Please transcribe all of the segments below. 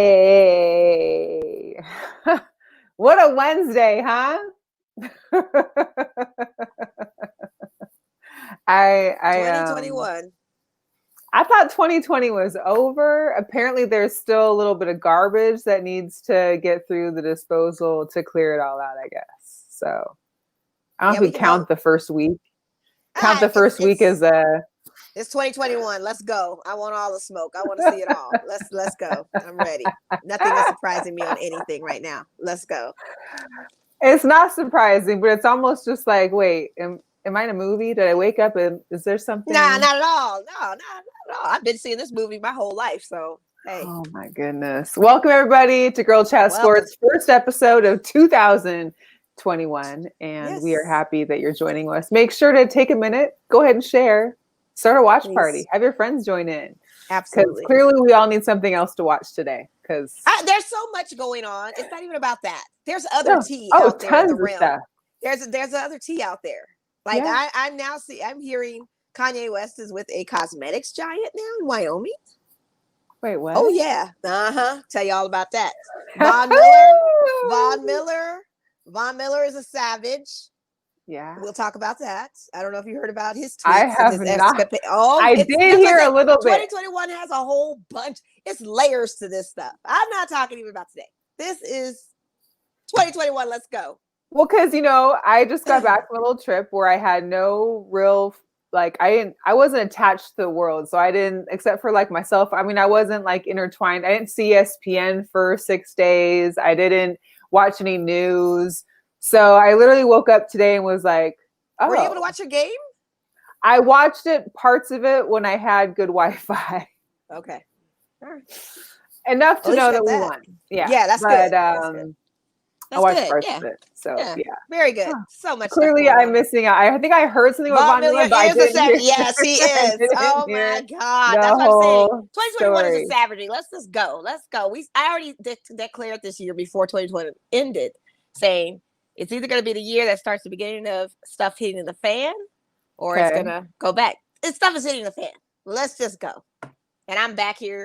Hey, what a Wednesday, huh? I 2021. I thought 2020 was over. Apparently, there's still a little bit of garbage that needs to get through the disposal to clear it all out, I guess. So I don't Yeah, know if we we can all. count the first week. Count Ah, the it's first week it's as a it's 2021. Let's go. I want all the smoke. I want to see it all. Let's go. I'm ready. Nothing is surprising me on anything right now. Let's go. it's not surprising, but it's almost just like, wait, am I in a movie? Did I wake up and is there Nah, something? not at all. No, not at all. I've been seeing this movie my whole life. So hey, Oh my goodness. Welcome everybody to Girl Chat welcome. Sports, first episode of 2021. And we are Yes, happy that you're joining us. Make sure to take a minute, go ahead and share, start a watch party, please. have your friends join in. Because Absolutely. clearly we all need something else to watch today. Because There's so much going on. It's not even about that. There's other oh, tea oh, out there in the tons of realm. stuff. There's other tea out there. Like Yeah. I'm hearing Kanye West is with a cosmetics giant now in Wyoming. Wait, what? Oh yeah. Uh-huh. Tell you all about that. Von Miller. Von Miller. Von Miller is a savage. Yeah. We'll talk about that. I don't know if you heard about his I tweets and have his not. escapade. Oh, I it's did that's what hear I a say. little bit. 2021 has a whole bunch. It's layers to this stuff. I'm not talking even about today. This is 2021. Let's go. Well, because I just got back from a little trip where I had no real I wasn't attached to the world, so I didn't, except for like myself. I mean, I wasn't like intertwined. I didn't see ESPN for 6 days. I didn't watch any news. So I literally woke up today and was like, Were you able to oh, watch your game? I watched it, parts of it when I had good Wi-Fi. Okay. All right. Enough At to least know you got that we that. won. Yeah, Yeah, that's but good. That's good. I That's watched good. parts Yeah. of it. So Yeah. yeah. Very good. Huh. So much stuff Clearly, going I'm on. missing out. I think I heard something about Von Von Miller Miller, but I is a didn't hear. savage. Yes, he I is. didn't Oh my hear God. That's the what I'm saying. whole 2021 is a story. savagery. Let's just go. Let's go. I already declared this year before 2020 ended, saying it's either going to be the year that starts the beginning of stuff hitting the fan, or it's Okay. going to go back. Stuff is hitting the fan. Let's just go. And I'm back here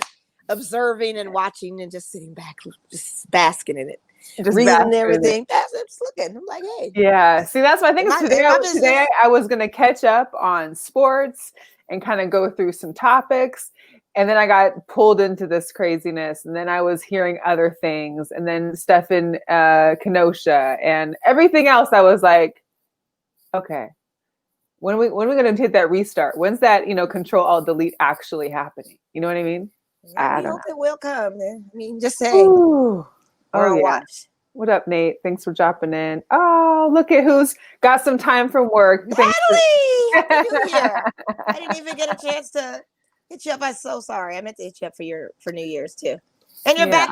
observing and watching and just sitting back, just basking in it, Just reading basking in it. everything. That's just looking. I'm like, hey, Yeah. See, that's what I think is today. in my business. Today I was going to catch up on sports and kind of go through some topics. And then I got pulled into this craziness. And then I was hearing other things. And then Stefan Kenosha and everything else. I was like, okay, when are we going to hit that restart? When's that, Control Alt Delete actually happening? You know what I mean? Yeah, I we don't hope it will come. Then. I mean, just say know. we're Oh on yeah. watch. What up, Nate? Thanks for dropping in. Oh, look at who's got some time from work. Thanks Natalie, Happy New Year! I didn't for... even get a chance to hit you up. I'm so sorry. I meant to hit you up for New Year's too. And you're Yeah.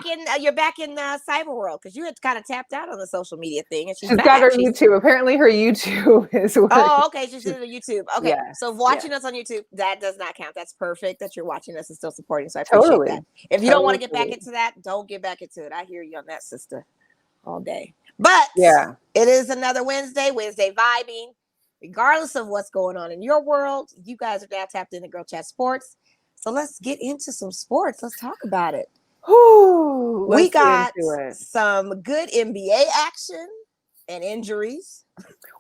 back in cyber world because you had kind of tapped out on the social media thing, and she's She's got back. her YouTube. Apparently her YouTube is working. Oh, okay. She's doing YouTube. Okay, Yes. so watching us on YouTube, that does not count. That's perfect that you're watching us and still supporting. So I appreciate Totally. that. If you don't want to get back into that, don't get back into it. I hear you on that, sister, all day. But yeah, it is another Wednesday vibing. Regardless of what's going on in your world, you guys are now tapped into Girl Chat Sports. So let's get into some sports. Let's talk about it. Whew, We got some good NBA action and injuries.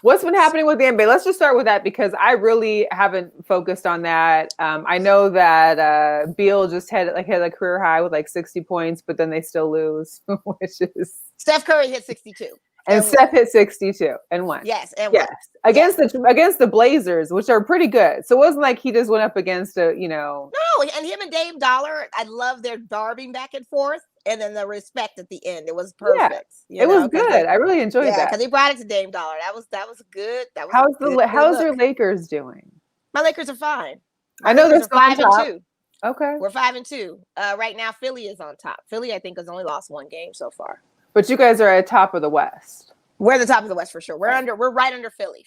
What's been happening with the NBA? Let's just start with that because I really haven't focused on that. I know that Beal just had a career high with like 60 points, but then they still lose, which is Steph Curry hit 62. And Steph hit 62 and won. Yes, and yes. won. Against the Blazers, which are pretty good. So it wasn't like he just went up against No, and him and Dame Dollar, I love their barbing back and forth, and then the respect at the end. It was perfect. Yeah, it was good. I really enjoyed that. Yeah, because he brought it to Dame Dollar. That was good. That was how's your Lakers doing? My Lakers are fine. I know they're 5-2. Okay, we're 5-2. Right now, Philly is on top. Philly, I think, has only lost one game so far. But you guys are at top of the West. We're the top of the West for sure. We're right under Philly.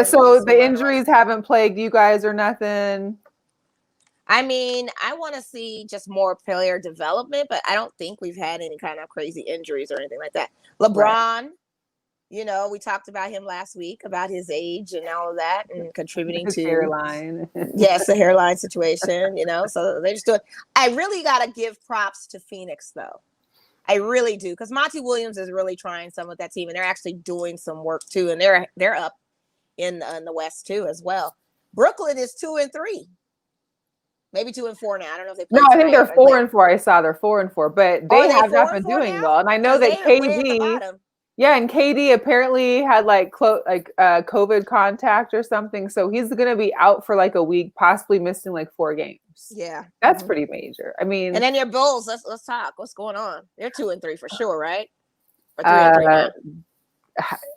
So the injuries haven't plagued you guys or nothing? I mean, I want to see just more player development, but I don't think we've had any kind of crazy injuries or anything like that. LeBron You know, we talked about him last week, about his age and all of that, and contributing His to hairline. yes, the hairline situation. You know, so they're just doing. I really got to give props to Phoenix, though. I really do, because Monty Williams is really trying some with that team, and they're actually doing some work too, and they're up in the West too as well. Brooklyn is 2-3, maybe 2-4 now. I don't know if they play. No, I think they're 4-4. I saw they're 4-4, but they have not been doing now? well. And I know that KD, yeah, and KD apparently had like COVID contact or something, so he's going to be out for like a week, possibly missing like 4 games. Yeah, that's pretty major. I mean, and then your Bulls. Let's talk. What's going on? They're 2-3 for sure, right? Or 3-3 now.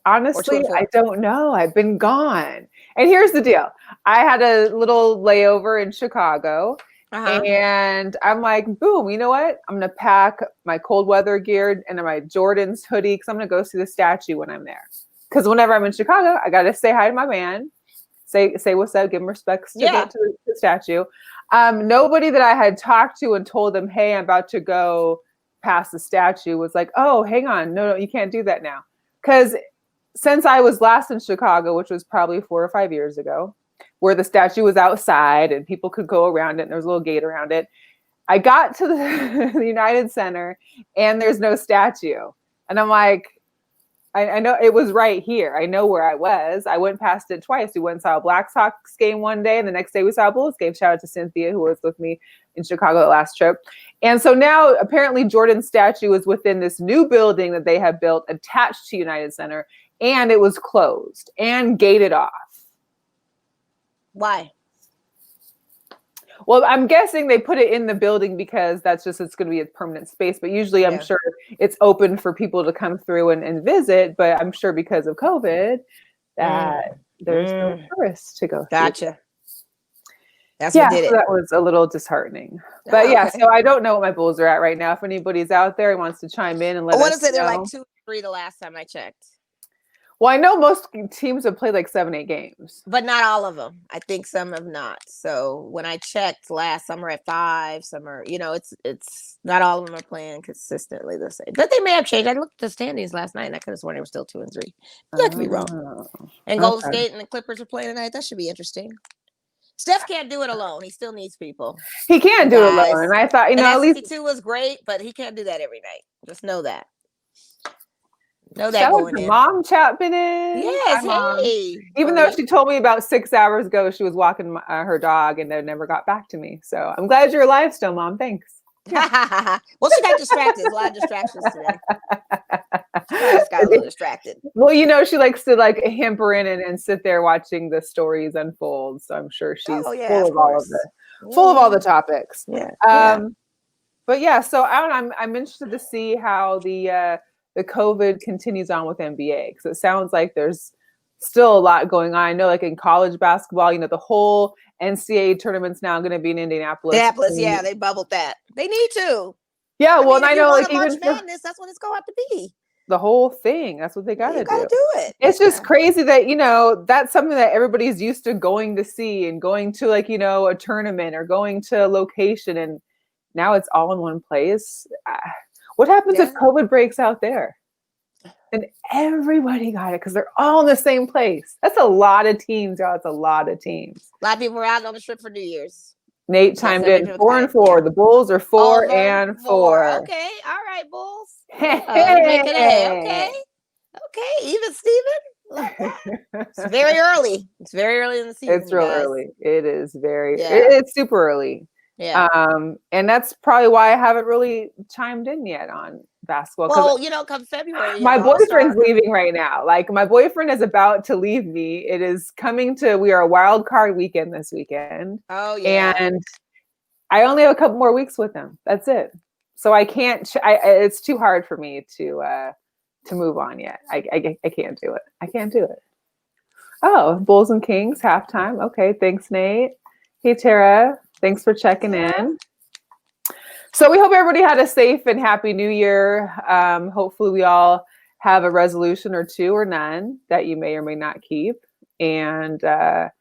Honestly, I don't know. I've been gone. And here's the deal. I had a little layover in Chicago. And I'm like, boom, you know what? I'm going to pack my cold weather gear and my Jordan's hoodie because I'm going to go see the statue when I'm there. Because whenever I'm in Chicago, I got to say hi to my man, say what's up, give him respects to get to the statue. Nobody that I had talked to and told them, hey, I'm about to go past the statue was like, oh, hang on. No, you can't do that now. Because since I was last in Chicago, which was probably 4 or 5 years ago, where the statue was outside and people could go around it and there was a little gate around it, I got to the United Center and there's no statue. And I'm like, I know it was right here. I know where I was. I went past it twice. We went and saw a Black Sox game one day, and the next day we saw a Bulls game. Shout out to Cynthia, who was with me in Chicago the last trip. And so now apparently Jordan's statue is within this new building that they have built attached to United Center, and it was closed and gated off. Why? Well, I'm guessing they put it in the building because it's going to be a permanent space. But usually I'm sure it's open for people to come through and visit. But I'm sure because of COVID that there's no tourists to go Gotcha. through. That's what did it. So that was a little disheartening. But so I don't know what my Bulls are at right now. If anybody's out there who wants to chime in and let us know. I want to say they're like 2-3 the last time I checked. Well, I know most teams have played like 7-8 games. But not all of them. I think some have not. So when I checked last, some are at 5, some are, it's not all of them are playing consistently the same. But they may have changed. I looked at the standings last night and I could have sworn they were still 2-3. That could be wrong. And Golden State and the Clippers are playing tonight. That should be interesting. Steph can't do it alone. He still needs people. He can't do it alone. And I thought, at least 52 was great, but he can't do that every night. Just know that. Know that going in. Mom chopping in. Yes, hey. Even though she told me about 6 hours ago she was walking her dog and they never got back to me. So I'm glad you're alive still, Mom. Thanks. Well, she got distracted. A lot of distractions today. She just got a little distracted. Well, she likes to hamper in and sit there watching the stories unfold. So I'm sure she's full of all the topics. Yeah. But yeah, so I'm interested to see how the COVID continues on with NBA, because it sounds like there's still a lot going on. I know in college basketball, the whole NCAA tournament's now going to be in Indianapolis. Yeah, they bubbled that. They need to. Yeah, and I know even Madness, that's what it's going to have to be. The whole thing. That's what they got to do. You got to do it. It's just crazy that, that's something that everybody's used to going to see and going to a tournament or going to a location, and now it's all in one place. What happens if COVID breaks out there? And everybody got it because they're all in the same place. That's a lot of teams, y'all. It's a lot of teams. A lot of people were out on the trip for New Year's. Nate chimed in 4-4. The Bulls are 4-4. Okay. All right, Bulls. Okay. Even Steven. It's very early. It's very early in the season. It's real early. It is very. It's super early. Yeah. And that's probably why I haven't really chimed in yet on basketball. Well, come February. My boyfriend's leaving right now. My boyfriend is about to leave me. It is we are a Wildcard Weekend this weekend. Oh, yeah. And I only have a couple more weeks with him. That's it. So I can't, it's too hard for me to move on yet. I can't do it. I can't do it. Oh, Bulls and Kings halftime. Okay. Thanks, Nate. Hey, Tara. Thanks for checking in. So we hope everybody had a safe and happy New Year. Hopefully we all have a resolution or two or none that you may or may not keep. And there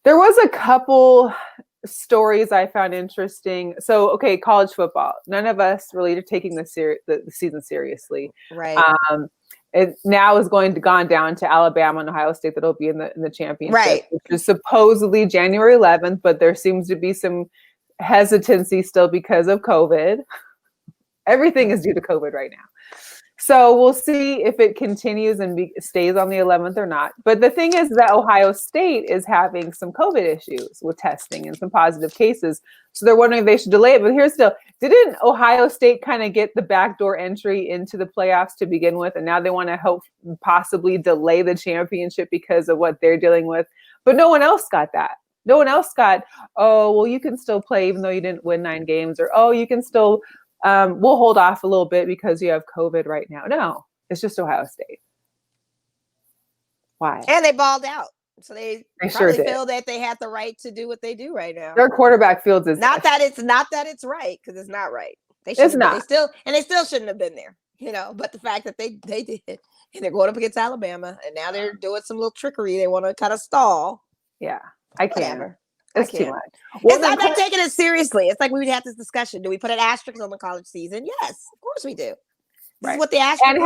was a couple stories I found interesting. So, college football. None of us really are taking the season seriously. Right. It now is gone down to Alabama and Ohio State that'll be in the championship, Right. which is supposedly January 11th, but there seems to be some hesitancy still because of COVID. Everything is due to COVID right now. So we'll see if it continues and stays on the 11th or not. But the thing is that Ohio State is having some COVID issues with testing and some positive cases. So they're wondering if they should delay it. But here's still, didn't Ohio State kind of get the backdoor entry into the playoffs to begin with? And now they want to help possibly delay the championship because of what they're dealing with. But no one else got that. No one else got, oh, well, you can still play even though you didn't win 9 games, or, oh, you can still, we'll hold off a little bit because you have COVID right now. No, it's just Ohio State. Why? And they balled out. So they sure probably feel that they had the right to do what they do right now. Their quarterback fields is not that it's right, because it's not right. It's not. They still shouldn't have been there, but the fact that they did, and they're going up against Alabama, and now they're doing some little trickery. They want to kind of stall. Yeah, I can't. Whatever. It's too much. Well, I'm not taking it seriously. It's like we would have this discussion. Do we put an asterisk on the college season? Yes, of course we do. This is what the asterisk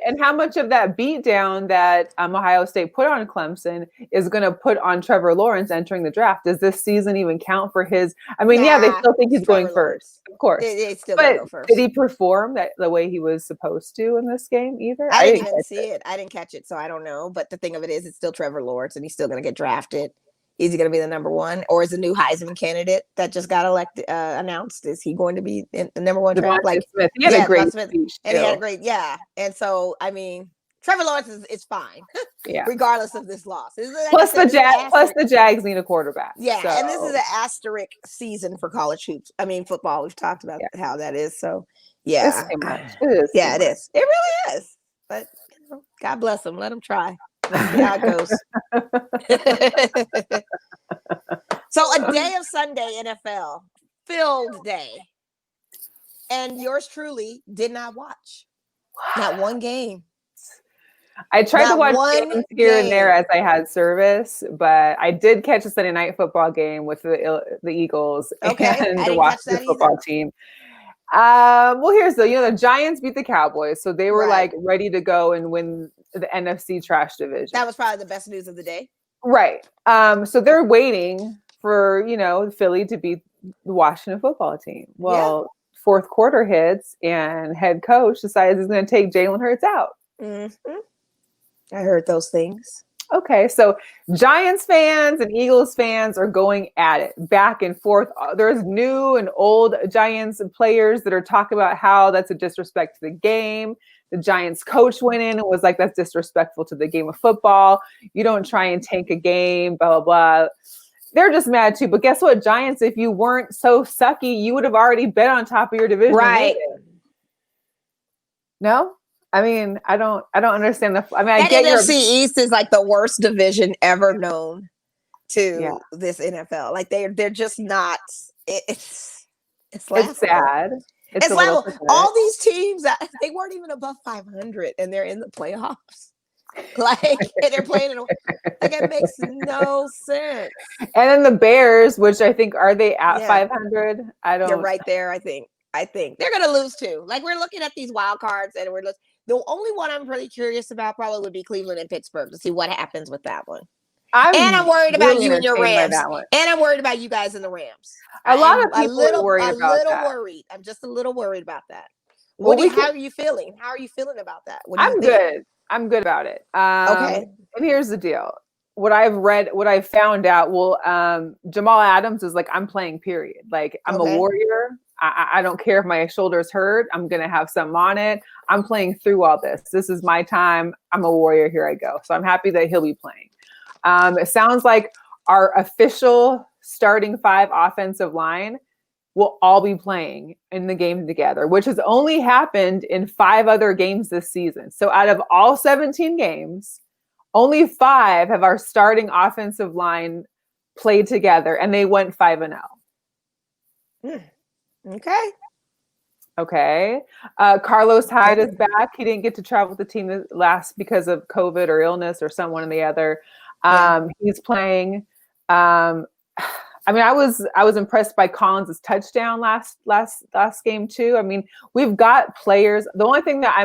and how much of that beatdown that Ohio State put on Clemson is going to put on Trevor Lawrence entering the draft? Does this season even count for his? I mean, yeah, they still think he's going first, of course. They still but go first. Did he perform the way he was supposed to in this game either? I didn't even see it. I didn't catch it, so I don't know. But the thing of it is, it's still Trevor Lawrence, and he's still going to get drafted. Is he going to be the number one, or is a new Heisman candidate that just got elected announced? Is he going to be the number one draft? Smith. He had a great speech, and he had a great And so, I mean, Trevor Lawrence is fine, regardless of this loss. Plus the Jags need a quarterback. Yeah, so. And this is an asterisk season for college hoops. I mean, football. We've talked about how that is. So, yeah, it's too much. It is. It really is. But God bless them. Let them try. Let's see how it goes. So a day of Sunday NFL, filled day. And yours truly did not watch. Not one game. I tried to watch games here and there as I had service, but I did catch a Sunday night football game with the Eagles and watch the football team. Well, here's the Giants beat the Cowboys, so they were like ready to go and win the NFC trash division. That was probably the best news of the day. Right. So they're waiting for, Philly to beat the Washington football team. Well, fourth quarter hits and head coach decides he's going to take Jalen Hurts out. Mm-hmm. I heard those things. Okay, so Giants fans and Eagles fans are going at it back and forth. There's new and old Giants players that are talking about how that's a disrespect to the game. The Giants coach went in and was like, that's disrespectful to the game of football. You don't try and tank a game, blah, blah, blah. They're just mad too. But guess what, Giants, if you weren't so sucky, you would have already been on top of your division. Right. No? I mean, I don't understand I get NFC East is like the worst division ever known to this NFL. Like they're just not. It's sad. It's laughable. All these teams they weren't even above 500, and they're in the playoffs. Like they're playing it makes no sense. And then the Bears, which I think are they at 500? I don't. They're right there. I think they're gonna lose too. Like we're looking at these wild cards, and the only one I'm really curious about probably would be Cleveland and Pittsburgh to see what happens with that one. I'm worried about you and your Rams. And I'm worried about you guys in the Rams. A lot of people are worried about that. Worried. I'm just a little worried about that. How are you feeling? How are you feeling about that? I'm good. I'm good about it. Okay. And here's the deal. What I've found out, Jamal Adams is like, I'm playing, period. Like, I'm a warrior. I don't care if my shoulder's hurt. I'm going to have something on it. I'm playing through all this. This is my time. I'm a warrior. Here I go. So I'm happy that he'll be playing. It sounds like our official starting 5 offensive line will all be playing in the game together, which has only happened in 5 other games this season. So out of all 17 games, only 5 have our starting offensive line played together, and they went 5-0. Okay. Carlos Hyde is back. He didn't get to travel with the team last because of COVID or illness or someone or the other. He's playing. I was impressed by Collins' touchdown last game too. I mean, we've got players. The only thing that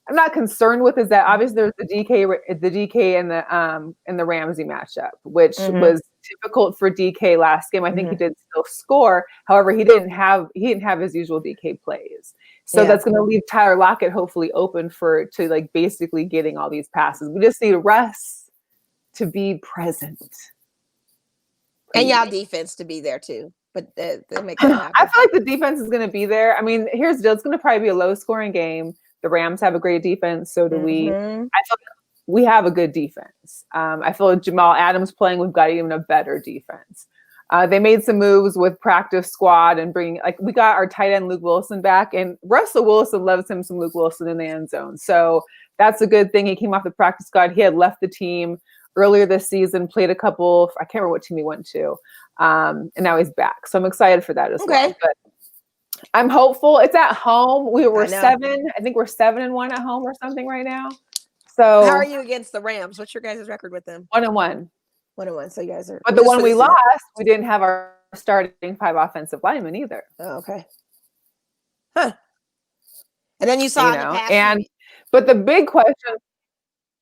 I'm not concerned with is that obviously there's the DK and the Ramsey matchup, which was difficult for DK last game. I think he did still score. However, he didn't have his usual DK plays. So that's going to leave Tyler Lockett hopefully open to like basically getting all these passes. We just need Russ to be present. And y'all defense to be there too. But they'll make that happen. I feel like the defense is going to be there. I mean, here's the deal. It's going to probably be a low-scoring game. The Rams have a great defense. So do we. I feel like we have a good defense. I feel like Jamal Adams playing, we've got even a better defense. They made some moves with practice squad and we got our tight end Luke Wilson back. And Russell Wilson loves him some Luke Wilson in the end zone. So that's a good thing. He came off the practice squad. He had left the team earlier this season, played a couple, I can't remember what team he went to. And now he's back. So I'm excited for that as well. But I'm hopeful. It's at home. We were 7. I think we're 7-1 at home or something right now. So how are you against the Rams? What's your guys' record with them? 1-1. 1-1. So you guys are. But the one we lost, we didn't have our starting 5 offensive linemen either. Oh, okay. Huh. And then you saw in the past. But the big question,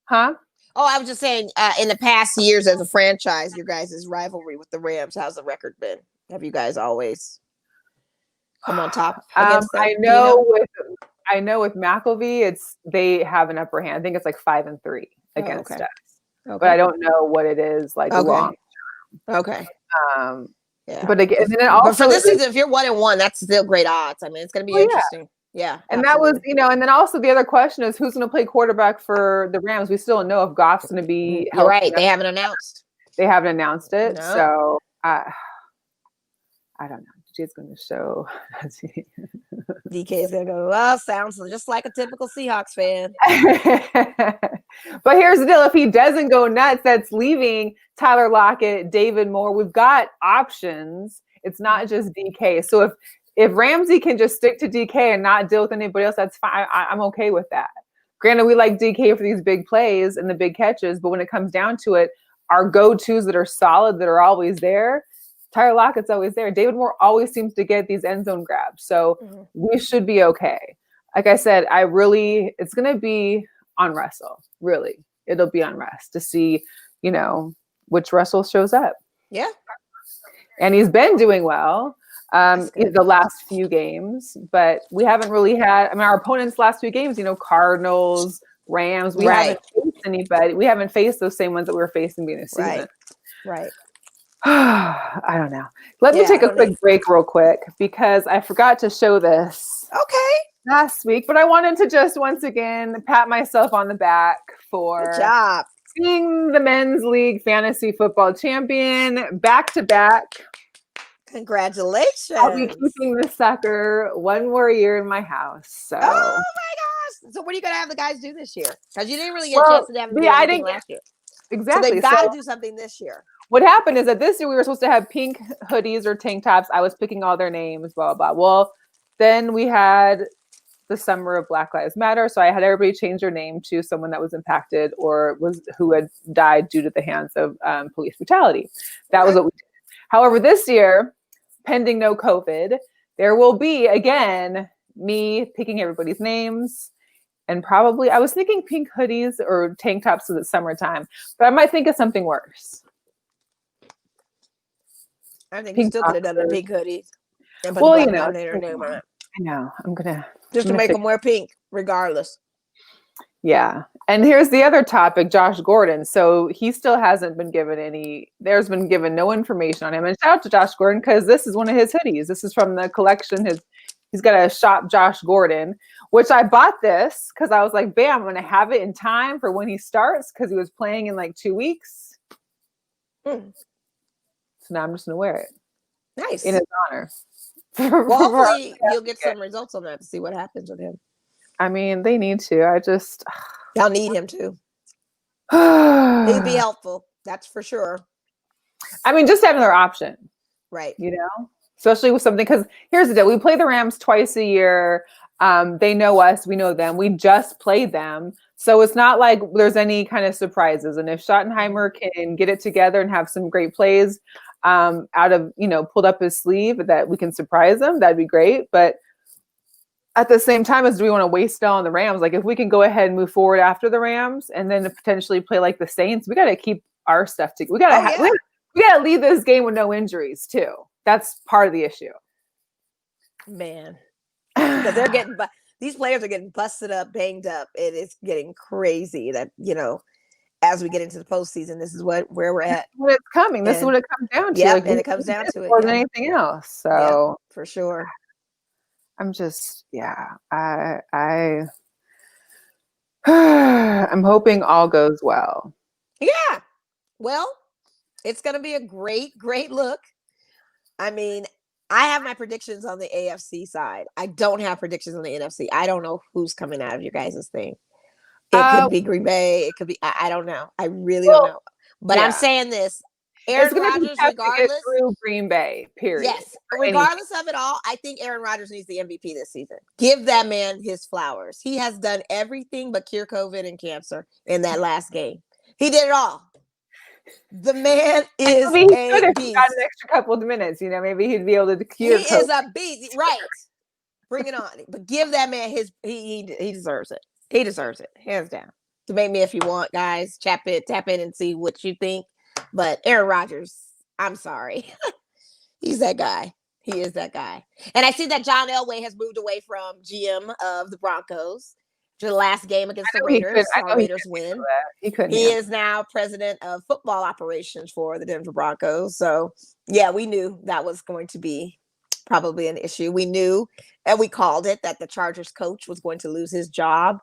huh? Oh, I was just saying, in the past years as a franchise, your guys' rivalry with the Rams, how's the record been? Have you guys always come on top against them? I know with McElvey, they have an upper hand. I think it's like 5-3 against us. Okay. But I don't know what it is like long term. Okay. But again, and then also but for this season, if you're 1-1, that's still great odds. I mean, it's going to be interesting. Yeah. And absolutely. That was, and then also the other question is who's going to play quarterback for the Rams? We still don't know if Goff's going to be. You're right. They haven't announced. They haven't announced it. No. So I don't know. DJ's going to show. DK is going to go, well, sounds just like a typical Seahawks fan. But here's the deal. If he doesn't go nuts, that's leaving Tyler Lockett, David Moore. We've got options. It's not just DK. So if Ramsey can just stick to DK and not deal with anybody else, that's fine. I'm okay with that. Granted, we like DK for these big plays and the big catches, but when it comes down to it, our go-tos that are solid, that are always there, Tyler Lockett's always there. David Moore always seems to get these end zone grabs. So we should be okay. Like I said, it's going to be on Russell. Really. It'll be on Russ to see, which Russell shows up. Yeah. And he's been doing well. In the last few games, but we haven't really had, our opponents last few games, Cardinals, Rams, we haven't faced anybody. We haven't faced those same ones that we were facing being a season. Right. I don't know. Let me take a quick break real quick because I forgot to show this last week, but I wanted to just once again pat myself on the back for good job being the men's league fantasy football champion back-to-back. Congratulations. I'll be keeping this sucker one more year in my house. So. Oh my gosh. So what are you going to have the guys do this year? Because you didn't really get a chance to have them do anything last year. Exactly. So they've got to do something this year. What happened is that this year we were supposed to have pink hoodies or tank tops. I was picking all their names, blah, blah, blah. Well, then we had the summer of Black Lives Matter. So I had everybody change their name to someone that was impacted or who had died due to the hands of police brutality. That was what we did. However, this year, pending no COVID, there will be, again, me picking everybody's names. And probably, I was thinking pink hoodies or tank tops so it's summertime. But I might think of something worse. I think you still could have done a pink hoodie. And put I know. I'm going to. Just to make them wear pink, regardless. Yeah. And here's the other topic, Josh Gordon. So he still hasn't been given there's been given no information on him. And shout out to Josh Gordon because this is one of his hoodies. This is from the collection. He's got a shop Josh Gordon, which I bought this because I was like, bam, I'm going to have it in time for when he starts because he was playing in like 2 weeks. So now I'm just going to wear it. Nice. In his honor. Well, hopefully you'll get some results on that to see what happens with him. I mean, they need to. Y'all need him to. He'd be helpful. That's for sure. I mean, just having their option. Right. Especially with something, because here's the deal. We play the Rams twice a year. They know us. We know them. We just played them. So it's not like there's any kind of surprises. And if Schottenheimer can get it together and have some great plays out of, pulled up his sleeve that we can surprise them, that'd be great. But at the same time, as do we want to waste it on the Rams? Like, if we can go ahead and move forward after the Rams and then potentially play like the Saints, we got to keep our stuff together. We got to leave this game with no injuries too. That's part of the issue. Man, because they're getting these players are getting busted up, banged up. It is getting crazy that, as we get into the postseason, this is where we're at. When it's coming, this is what it comes down to. Yeah, and it comes down to it more than anything else. So for sure. I'm just, I'm hoping all goes well. Yeah. Well, it's going to be a great, great look. I mean, I have my predictions on the AFC side. I don't have predictions on the NFC. I don't know who's coming out of your guys' thing. It could be Green Bay. It could be, I don't know. I really don't know. But I'm saying this. Aaron Rodgers, regardless. Through Green Bay, period. Yes. Regardless of it all, I think Aaron Rodgers needs the MVP this season. Give that man his flowers. He has done everything but cure COVID and cancer in that last game. He did it all. The man is a beast. Got an extra couple of minutes, maybe he'd be able to cure. He is a beast, right? Bring it on. But give that man he deserves it. He deserves it, hands down. Debate me if you want, guys. Tap in and see what you think. But Aaron Rodgers, I'm sorry, he's that guy. He is that guy. And I see that John Elway has moved away from GM of the Broncos. The last game against the Raiders, our Raiders win. He is now president of football operations for the Denver Broncos. So, yeah, we knew that was going to be probably an issue. We knew, and we called it, that the Chargers coach was going to lose his job.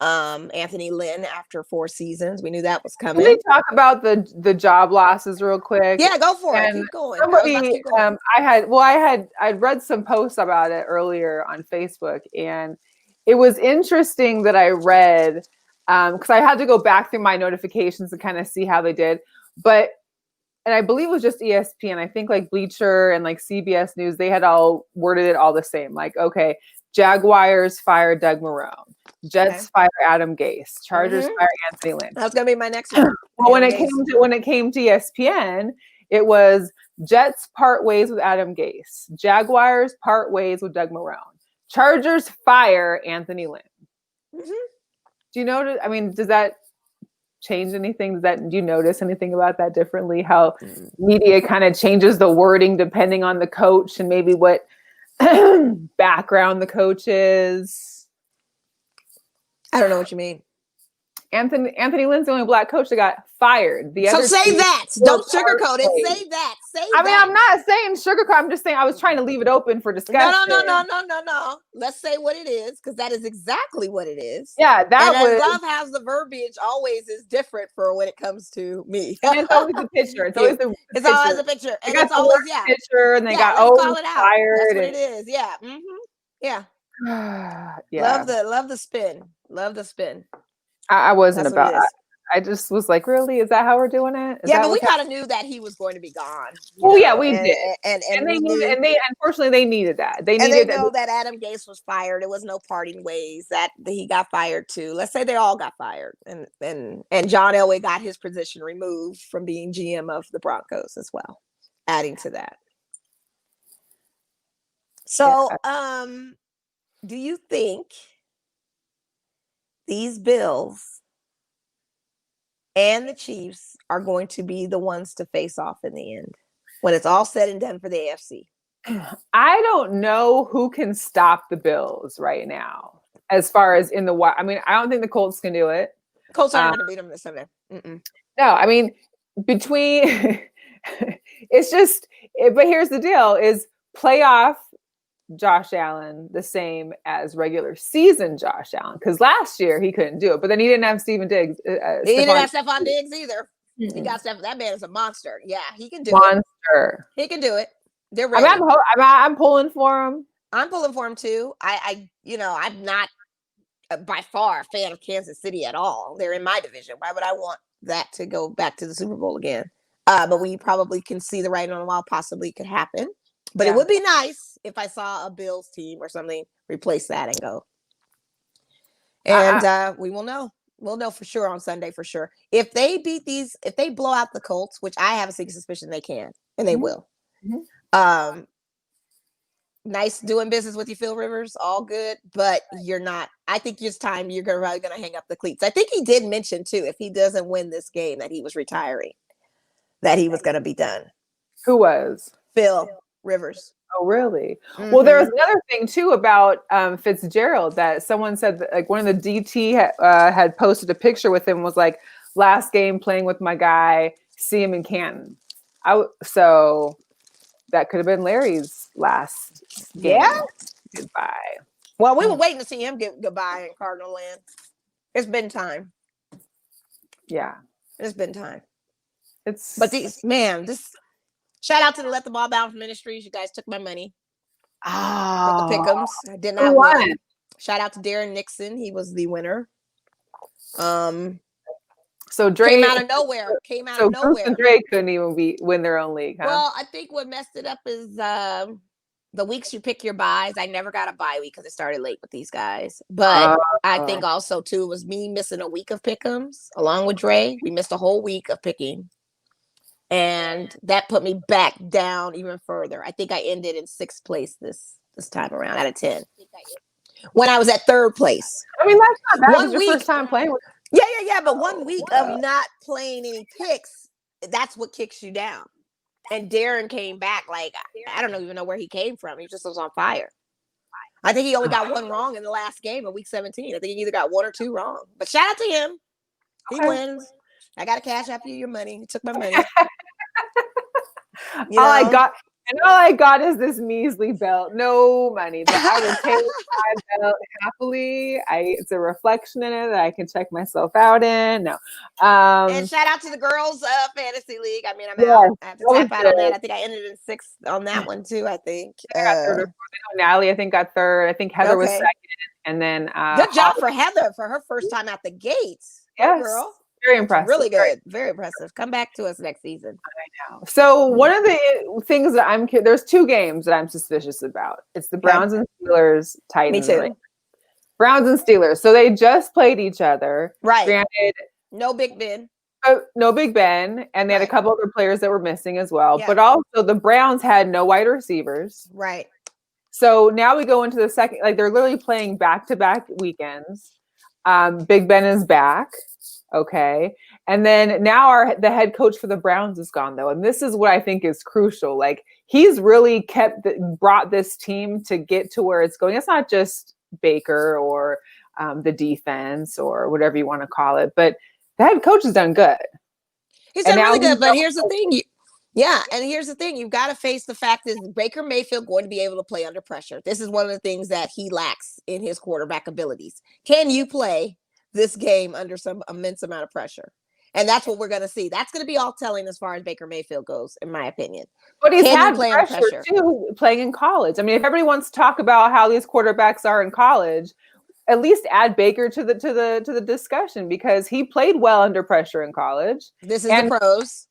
Anthony Lynn, after 4 seasons, we knew that was coming. Can we talk about the job losses real quick? Yeah, go for it. Keep going. I'd read some posts about it earlier on Facebook, and it was interesting that I read, because I had to go back through my notifications and kind of see how they did. And I believe it was just ESPN. I think like Bleacher and like CBS News, they had all worded it all the same. Like, okay, Jaguars fire Doug Marrone. Jets fire Adam Gase. Chargers fire Anthony Lynn. That's going to be my next one. Well, when it came to ESPN, it was Jets part ways with Adam Gase. Jaguars part ways with Doug Marrone. Chargers fire Anthony Lynn. Mm-hmm. Do you notice? I mean, does that change anything? Do you notice anything about that differently? How media kind of changes the wording depending on the coach and maybe what background the coach is? I don't know what you mean. Anthony Lynn's the only Black coach that got fired. So say that. Don't sugarcoat it. Say that. I mean, I'm not saying sugarcoat. I'm just saying I was trying to leave it open for discussion. No. Let's say what it is, because that is exactly what it is. Yeah, as Love has the verbiage always is different for when it comes to me. And it's always a picture. It's always always a picture. And it's always picture, and they got fired. That's what it is. Yeah. Mm-hmm. Yeah. Yeah. Love the spin. Love the spin. I wasn't about it. I just was like, really? Is that how we're doing it? But we kind of knew that he was going to be gone. Well, yeah, we did. And they unfortunately they needed that. They know that Adam Gase was fired. It was no parting ways. That he got fired too. Let's say they all got fired, and John Elway got his position removed from being GM of the Broncos as well. Adding to that. So, do you think these Bills and the Chiefs are going to be the ones to face off in the end when it's all said and done for the AFC? I don't know who can stop the Bills right now as far as in the I mean, I don't think the Colts can do it. Colts aren't going to beat them this Sunday. No, I mean, between it's just, but here's the deal is playoff Josh Allen the same as regular season Josh Allen, because last year he couldn't do it, but then he didn't have Steven Diggs. He didn't have Stephon Diggs either. He got that man is a monster. Yeah, he can do it. He can do it. They're ready. I'm pulling for him. I'm pulling for him too. I'm not by far a fan of Kansas City at all. They're in my division. Why would I want that to go back to the Super Bowl again? But we probably can see the writing on the wall. Possibly could happen. But it would be nice if I saw a Bills team or something replace that and go. And we will know. We'll know for sure on Sunday, for sure. If they if they blow out the Colts, which I have a sneaky suspicion they can, and they will. Mm-hmm. nice doing business with you, Phil Rivers. All good, but you're not. I think it's time you're probably going to hang up the cleats. I think he did mention too, if he doesn't win this game, that he was retiring, that he was going to be done. Who was? Phil Rivers. Oh, really? Well, there was another thing too about Fitzgerald that someone said that, like, one of the DT had posted a picture with him, was like, last game playing with my guy, see him in Canton. So that could have been Larry's last game. Yeah. Goodbye. Well, we were waiting to see him get goodbye in Cardinal land. It's been time. Yeah. It's been time. This shout out to the Let the Ball Bounce Ministries. You guys took my money. Oh, For the pick'ems. I did not win. Shout out to Darren Nixon. He was the winner. So Dre came out of nowhere. Bruce and Dre couldn't even win their own league, huh? Well, I think what messed it up is the weeks you pick your buys. I never got a bye week because it started late with these guys. But I think also too was me missing a week of pick'ems along with Dre. We missed a whole week of picking. And that put me back down even further. I think I ended in 6th place this time around out of 10. When I was at 3rd place. I mean, that's not bad. It was your first time playing with. Yeah. But 1 week of not playing any picks, that's what kicks you down. And Darren came back like, I don't even know where he came from. He just was on fire. I think he only got one wrong in the last game of week 17. I think he either got 1 or 2 wrong. But shout out to him. He wins. I got to cash after you your money. He took my money. All I got is this measly belt. No money, but I would take my belt happily. It's a reflection in it that I can check myself out in. No. And shout out to the girls fantasy league. I mean, I'm out. I have to tap out on that. I think I ended in 6th on that one too. I think. I got 3rd or 4th. Natalie, I think, got 3rd. I think Heather was 2nd, and then good job for Heather for her first time out the gates. Yes, girl. Very impressive. Really good. Very impressive. Come back to us next season. I know. So one of the things that there's 2 games that I'm suspicious about. It's the Browns and Steelers. Titans. Me too. Browns and Steelers. So they just played each other. Right. Granted, no Big Ben. No Big Ben, and they had a couple other players that were missing as well. Yeah. But also the Browns had no wide receivers. Right. So now we go into the second. Like, they're literally playing back-to-back weekends. Big Ben is back. Okay. And then now the head coach for the Browns is gone, though. And this is what I think is crucial. Like, he's really brought this team to get to where it's going. It's not just Baker or the defense or whatever you want to call it, but the head coach has done good. He's done really good, but here's the thing. And here's the thing. You've got to face the fact is Baker Mayfield going to be able to play under pressure. This is one of the things that he lacks in his quarterback abilities. Can you play this game under some immense amount of pressure? And that's what we're going to see. That's going to be all telling as far as Baker Mayfield goes, in my opinion. But he's had pressure too, playing in college. I mean, if everybody wants to talk about how these quarterbacks are in college, at least add Baker to the discussion, because he played well under pressure in college. This is the pros.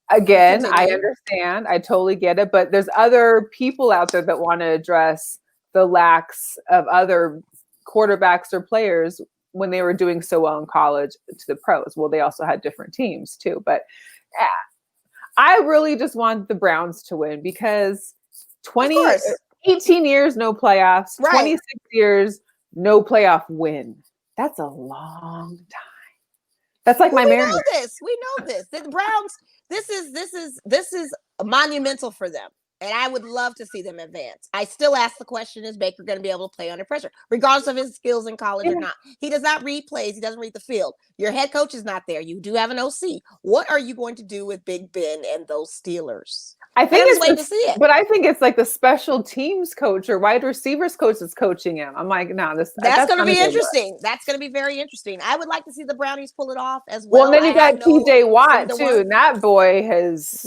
Again, I understand. I totally get it. But there's other people out there that want to address the lacks of other quarterbacks or players when they were doing so well in college to the pros. Well, they also had different teams too. But I really just want the Browns to win, because 18 years, no playoffs, right. 26 years, no playoff win. That's a long time. That's like my marriage. We know this. The Browns, this is monumental for them. And I would love to see them advance. I still ask the question, is Baker going to be able to play under pressure, regardless of his skills in college or not? He does not read plays. He doesn't read the field. Your head coach is not there. You do have an OC. What are you going to do with Big Ben and those Steelers? I think it's waiting to see it. But I think it's like the special teams coach or wide receivers coach that's coaching him. I'm like, no, that's going to be interesting. That's going to be very interesting. I would like to see the Brownies pull it off as well. Well, and then you got TJ Watt too. And that boy has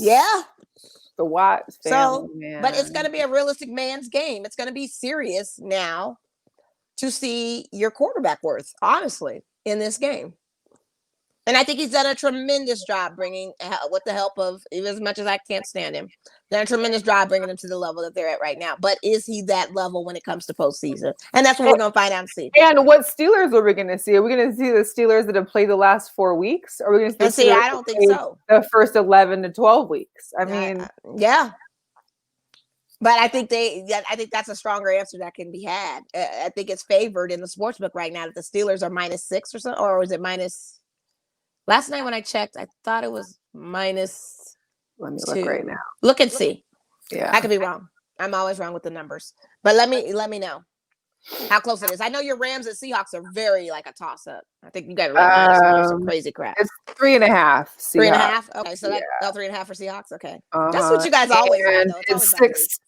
the Watt family, but it's going to be a realistic man's game. It's going to be serious now to see your quarterback worth, honestly, in this game. And I think he's done a tremendous job bringing, with the help of, even as much as I can't stand him, done a tremendous job bringing them to the level that they're at right now. But is he that level when it comes to postseason? And that's what we're going to find out and see. And what Steelers are we going to see? Are we going to see the Steelers that have played the last 4 weeks? Or are we going to see? I don't think so. The first 11 to 12 weeks. I mean, yeah. But I think I think that's a stronger answer that can be had. I think it's favored in the sportsbook right now that the Steelers are -6 or so, or was it minus? Last night when I checked, I thought it was -2. Let me look right now. Look and see. Yeah, I could be wrong. I'm always wrong with the numbers. But let me know how close it is. I know your Rams and Seahawks are very like a toss up. I think you got it like some crazy crap. It's 3.5. 3.5. Okay, so that 3.5 for Seahawks. Okay, that's what you guys always have. Though. It's six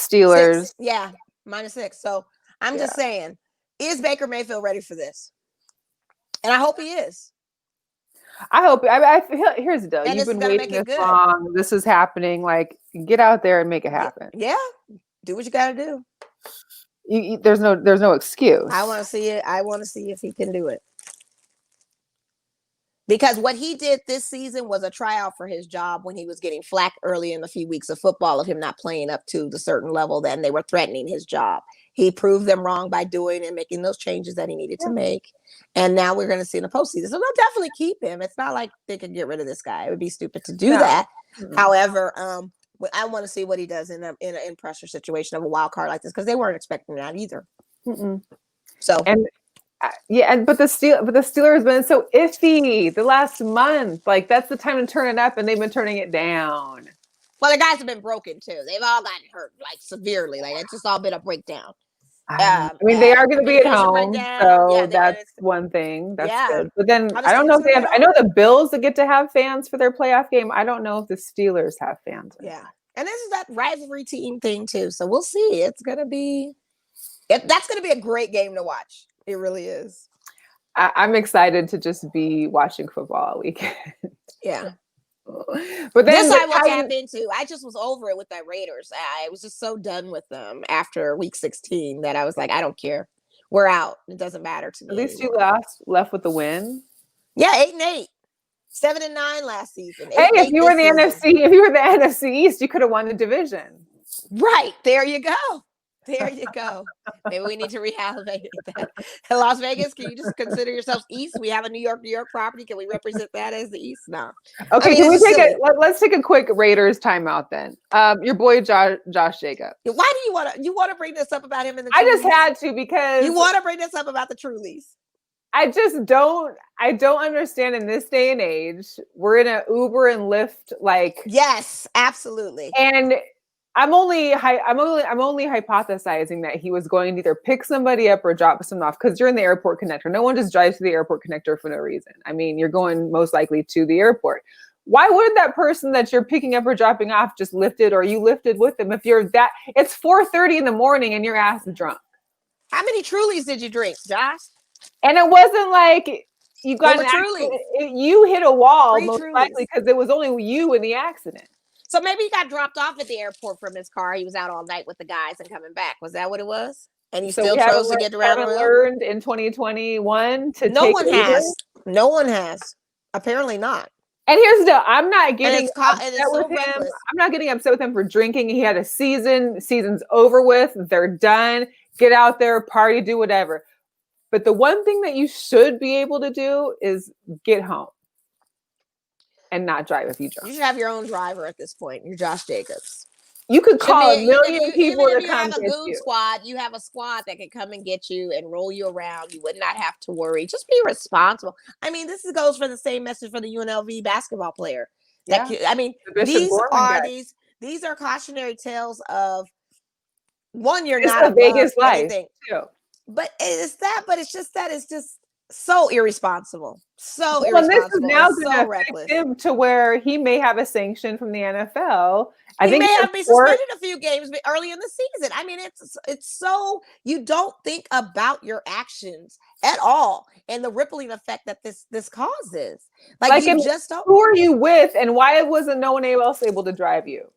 Steelers. Yeah, -6. So I'm just saying, is Baker Mayfield ready for this? And I hope he is. I hope. Here's the deal. You've been waiting this long. This is happening. Like, get out there and make it happen. Yeah, do what you got to do. There's no excuse. I want to see it. I want to see if he can do it. Because what he did this season was a tryout for his job when he was getting flack early in the few weeks of football of him not playing up to the certain level. Then they were threatening his job. He proved them wrong by doing and making those changes that he needed to make. And now we're going to see in the postseason. So they'll definitely keep him. It's not like they could get rid of this guy. It would be stupid to do that. Mm-hmm. However, I want to see what he does in an pressure situation of a wild card like this because they weren't expecting that either. Mm-mm. So but the Steelers have been so iffy the last month. Like that's the time to turn it up, and they've been turning it down. Well, the guys have been broken too. They've all gotten hurt like severely. Like it's just all been a breakdown. I mean, they are going to be at home, so that's one thing. That's good. But then I don't know if they have. I know the Bills that get to have fans for their playoff game. I don't know if the Steelers have fans. Yeah, and this is that rivalry team thing too. So we'll see. It's going to be. That's going to be a great game to watch. It really is. I'm excited to just be watching football all weekend. Yeah. But then this I will tap into. I just was over it with the Raiders. I was just so done with them after week 16 that I was like, I don't care. We're out. It doesn't matter to me. At least you left with the win. Yeah, 8-8. 7-9 last season. Hey, if you were the NFC East, you could have won the division. Right. There you go. There you go. Maybe we need to reallocate that. Las Vegas, can you just consider yourselves East? We have a New York property. Can we represent that as the East? No. Okay, let's take a quick Raiders timeout then. Your boy Josh Jacobs. Why do you want to bring this up about him in the I just had to because you want to bring this up about the Trulies. I don't understand in this day and age. We're in an Uber and Lyft yes, absolutely. And I'm only hypothesizing that he was going to either pick somebody up or drop someone off because you're in the airport connector. No one just drives to the airport connector for no reason. I mean, you're going most likely to the airport. Why wouldn't that person that you're picking up or dropping off just lift it or you lifted with them? If you're it's 4:30 in the morning and you're ass drunk. How many Trulies did you drink, Josh? And it wasn't like you got you hit a wall most likely because it was only you in the accident. So maybe he got dropped off at the airport from his car. He was out all night with the guys and coming back. Was that what it was? And he still chose to get around the road? Learned in 2021 to no one has. No one has. Apparently not. And here's the deal. I'm not getting upset with him. I'm not getting upset with him for drinking. He had a season. Season's over with. They're done. Get out there, party, do whatever. But the one thing that you should be able to do is get home. And not drive if you drive. You should have your own driver at this point. You're Josh Jacobs. You could call a million people to come get you. You have a goon squad. You have a squad that can come and get you and roll you around. You would not have to worry. Just be responsible. I mean, this goes for the same message for the UNLV basketball player. Yeah. I mean, these are cautionary tales of one. You're not a Vegas life too. But it's just so irresponsible. So irresponsible. This is now going to affect him to where he may have a sanction from the NFL. He may have been suspended a few games early in the season. I mean, it's so you don't think about your actions at all and the rippling effect that this causes. Like you just don't. Who are you with, and why wasn't no one else able to drive you?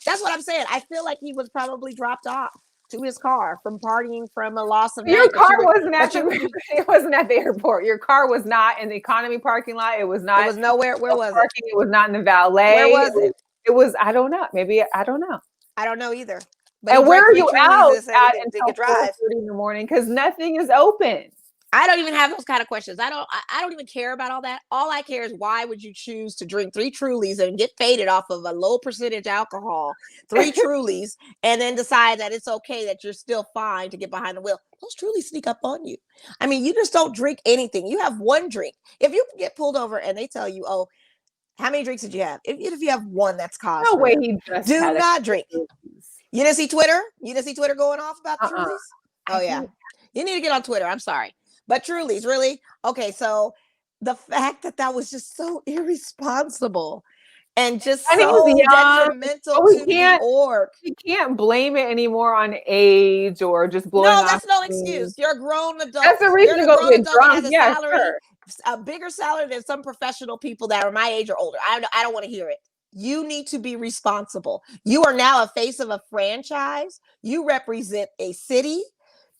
That's what I'm saying. I feel like he was probably dropped off to his car from partying from a loss of your car wasn't it wasn't at the airport. Your car was not in the economy parking lot. It was not. It was nowhere. Where was parking? It was not in the valet. Where was it? It was. I don't know. Maybe I don't know. I don't know either. But and where are you out at until 4:30 in the morning? Because nothing is open. I don't even have those kind of questions. I don't even care about all that. All I care is why would you choose to drink 3 Trulies and get faded off of a low percentage alcohol, 3 Trulies, and then decide that it's okay that you're still fine to get behind the wheel. Those Trulies sneak up on you. I mean, you just don't drink anything. You have one drink. If you get pulled over and they tell you, oh, how many drinks did you have? If you have one, that's cause No for way them. he just Do had not drink. You didn't see Twitter? You didn't see Twitter going off about Trulies? Oh, yeah. You need to get on Twitter. I'm sorry. But Trulies, really? Okay, so the fact that was just so irresponsible and just And he was so young, detrimental but to the org. we can't blame it anymore on age or just blowing No, off. that's no excuse. You're a grown adult. That's the reason You're to a go grown get adult that drunk. has a Yeah, salary, sure. a bigger salary than some professional people that are my age or older. I don't want to hear it. You need to be responsible. You are now a face of a franchise. You represent a city.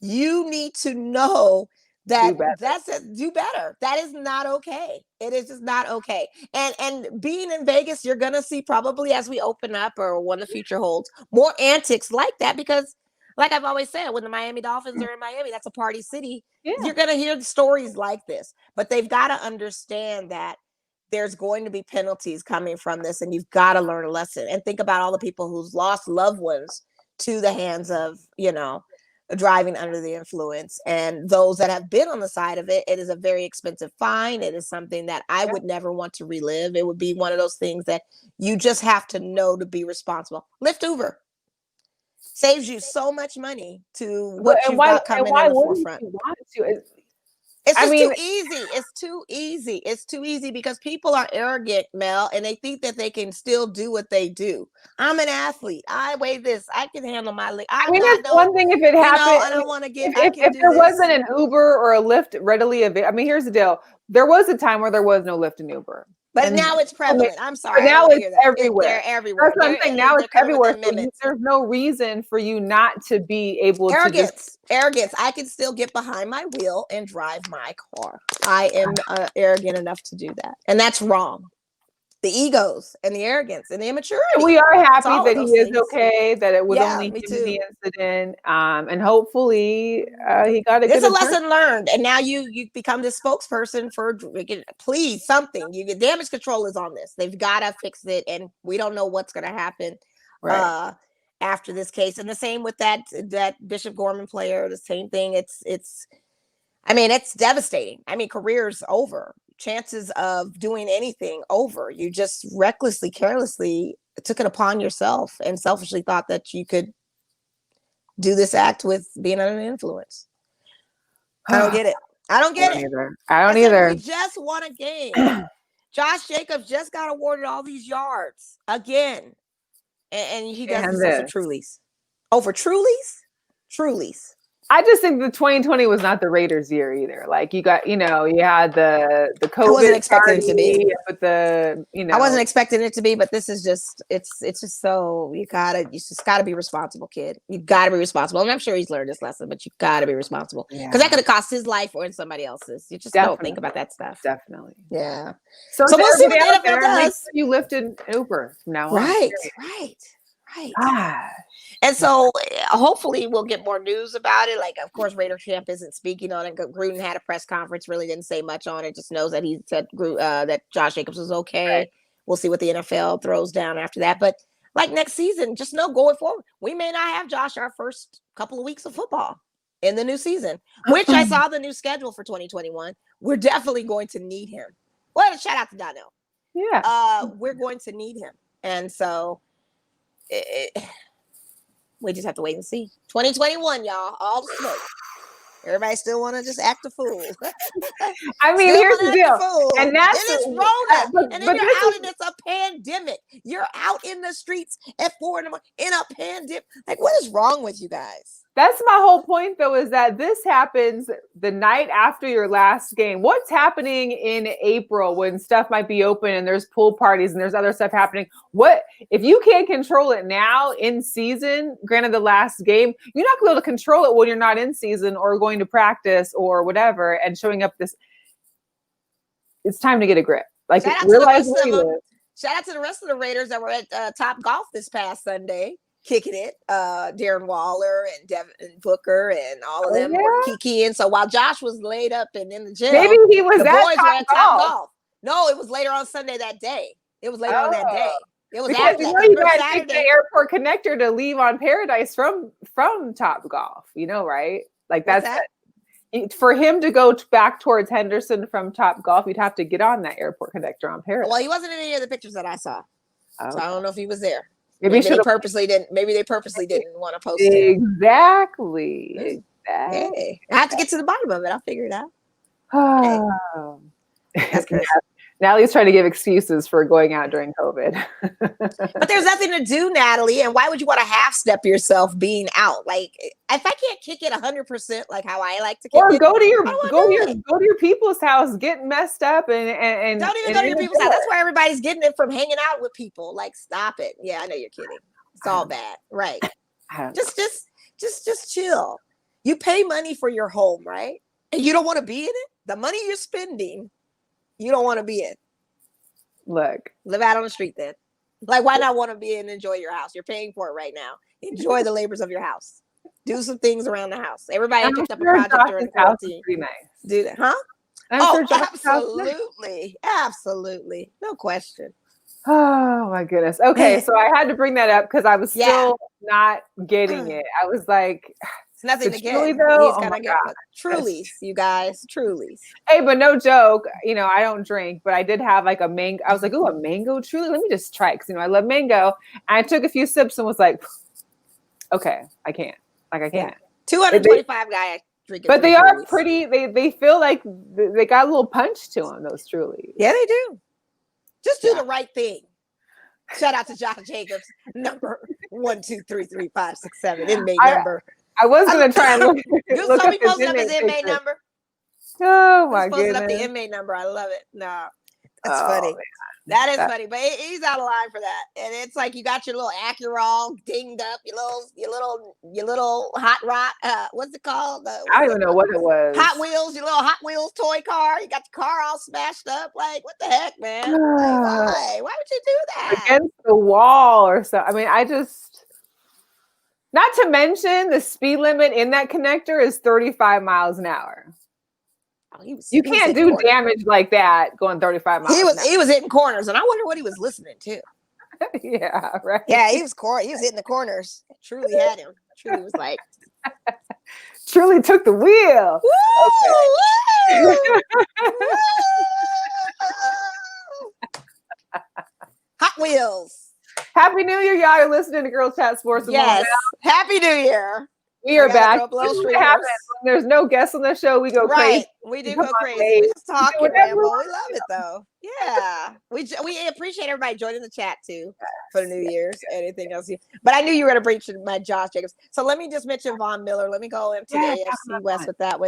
You need to know that that's it. Do better. That is not okay. It is just not okay. And being in Vegas, you're gonna see probably as we open up or when the future holds more antics like that because, like I've always said, when the Miami Dolphins are in Miami, that's a party city. Yeah. You're gonna hear stories like this, but they've got to understand that there's going to be penalties coming from this, and you've got to learn a lesson and think about all the people who's lost loved ones to the hands of, driving under the influence, and those that have been on the side of it. It is a very expensive fine. It is something that I would never want to relive. It would be one of those things that you just have to know to be responsible. Lyft Uber saves you so much money to what you've got coming in the forefront. You want to? It's just too easy. It's too easy. It's too easy because people are arrogant, Mel, and they think that they can still do what they do. I'm an athlete. I weigh this. I can handle my leg. It's one thing if it happened. I don't want to get. If there wasn't an Uber or a Lyft readily available, I mean, here's the deal. There was a time where there was no Lyft and Uber. But now it's prevalent. I'm sorry. But now it's everywhere. They're everywhere. That's what I'm saying. Now it's everywhere. So there's no reason for you not to be able to just... Arrogance. I can still get behind my wheel and drive my car. I am arrogant enough to do that. And that's wrong. The egos and the arrogance and the immaturity. And we are happy that he is okay, that it was only him in the incident. And hopefully he got a good... It's a lesson learned. And now you become the spokesperson for, please, something. You get damage control is on this. They've got to fix it. And we don't know what's going to happen after this case. And the same with that Bishop Gorman player, the same thing. It's devastating. I mean, career's over. Chances of doing anything over. You just recklessly, carelessly took it upon yourself and selfishly thought that you could do this act with being under the influence. I don't get it. I don't either. We just won a game. Josh Jacobs just got awarded all these yards again. And he does this for Trulies. Oh, for Trulies? Trulies. I just think the 2020 was not the Raiders' year either. Like you had the COVID. I wasn't expecting it to be, but I wasn't expecting it to be, but this is just it's just so you just gotta be responsible, kid. You gotta be responsible, and I'm sure he's learned this lesson. But you gotta be responsible because that could have cost his life or in somebody else's. You just don't think about that stuff. Definitely, yeah. So we'll see what the NFL does. You lifted Uber from now on. Right. And so hopefully we'll get more news about it. Like, of course, Raider Camp isn't speaking on it. Gruden had a press conference, really didn't say much on it. Just knows that he said that Josh Jacobs was okay. Right. We'll see what the NFL throws down after that. But like next season, just know going forward, we may not have Josh our first couple of weeks of football in the new season, which I saw the new schedule for 2021. We're definitely going to need him. Well, shout out to Donnell. Yeah. We're going to need him. And so we just have to wait and see. 2021, y'all. All the smoke. Everybody still want to just act a fool. I mean, here's the deal. And that's it is Rona. And then you're out and it's a pandemic. You're out in the streets at 4 a.m. in a pandemic. Like, what is wrong with you guys? That's my whole point, though, is that this happens the night after your last game. What's happening in April when stuff might be open and there's pool parties and there's other stuff happening? What if you can't control it now in season? Granted, the last game, you're not going to be able to control it when you're not in season or going to practice or whatever and showing up this. It's time to get a grip. Like, realize where you live. Shout out to the rest of the Raiders that were at Top Golf this past Sunday. kicking it. Darren Waller and Devin Booker and all of Oh, them yeah? were kikiing. So while Josh was laid up and in the jail, Maybe he was the at boys were at Top Golf. Golf. No, it was later on Sunday that day. It was later on that day. It was Because after you that. know you Remember gotta take the Saturday? airport connector to leave on Paradise from Top Golf. You know, right? Like What's that's that? for him to go back towards Henderson from Top Golf. You'd have to get on that airport connector on Paradise. Well, he wasn't in any of the pictures that I saw, so I don't know if he was there. Maybe they purposely didn't. Maybe they purposely didn't want to post it. Exactly. Hey, I have to get to the bottom of it. I'll figure it out. Oh. That's crazy. Natalie's trying to give excuses for going out during COVID. But there's nothing to do, Natalie. And why would you want to half step yourself being out? Like, if I can't kick it 100%, like how I like to kick or it, go to your people's house, get messed up, and don't even go to your people's house. That's where everybody's getting it from, hanging out with people. Like, stop it. Yeah, I know you're kidding. It's all bad, right? Just chill. You pay money for your home, right? And you don't want to be in it. The money you're spending, you don't want to be in. Look, live out on the street then. Like, why not want to be and enjoy your house? You're paying for it right now. Enjoy the labors of your house. Do some things around the house. Everybody picked up a project during quarantine. Pretty nice. Do that, huh? Absolutely. Absolutely. No question. Oh my goodness. Okay, so I had to bring that up because I was still not getting it. I was like, it's nothing to get. Truly though, Trulies, you guys, Trulies. Hey, but no joke. You know, I don't drink, but I did have like a mango. I was like, oh, a mango Truly. Let me just try it because I love mango. And I took a few sips and was like, okay, I can't. Like I can't. 225 guy drinking. But they are pretty. They feel like they got a little punch to them. Those Trulies. Yeah, they do. Just do the right thing. Shout out to Josh Jacobs, number 1233567, inmate number. I was gonna try and look. So we posted up his inmate number. Oh my goodness! Posted up the inmate number. I love it. No, that's funny. Man. That is funny, but he's out of line for that. And it's like you got your little Acurol dinged up, your little hot rod. What's it called? I don't even know what it was. Hot Wheels, your little Hot Wheels toy car. You got the car all smashed up. Like, what the heck, man? Like, why? Why would you do that? Against the wall or so. I mean, not to mention the speed limit in that connector is 35 miles an hour. You can't do damage like that going 35 miles. He was hitting corners, and I wonder what he was listening to. Yeah, right. Yeah, he was hitting the corners. Truly had him. Truly was like, Truly took the wheel. Woo! Hot Wheels. Happy New Year, y'all. You're listening to Girls Chat Sports. Yes. Happy New Year. We are back. When there's no guests on the show, we go crazy. We do go crazy. We just talk and ramble. We love it though. Yeah. We appreciate everybody joining the chat too for the New Year's. Anything else? But I knew you were going to bring my Josh Jacobs. So let me just mention Von Miller. Let me go into the AFC West with that.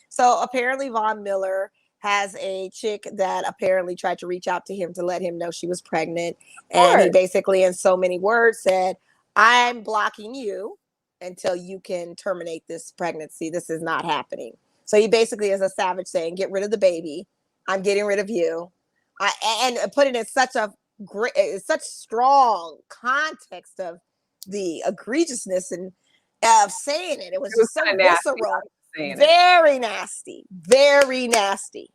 So apparently Von Miller has a chick that apparently tried to reach out to him to let him know she was pregnant. And he basically, in so many words, said, I'm blocking you until you can terminate this pregnancy. This is not happening. So he basically is a savage saying, get rid of the baby. I'm getting rid of you. And put it in such strong context of the egregiousness and of saying it. It was just so visceral. Very nasty. Very nasty.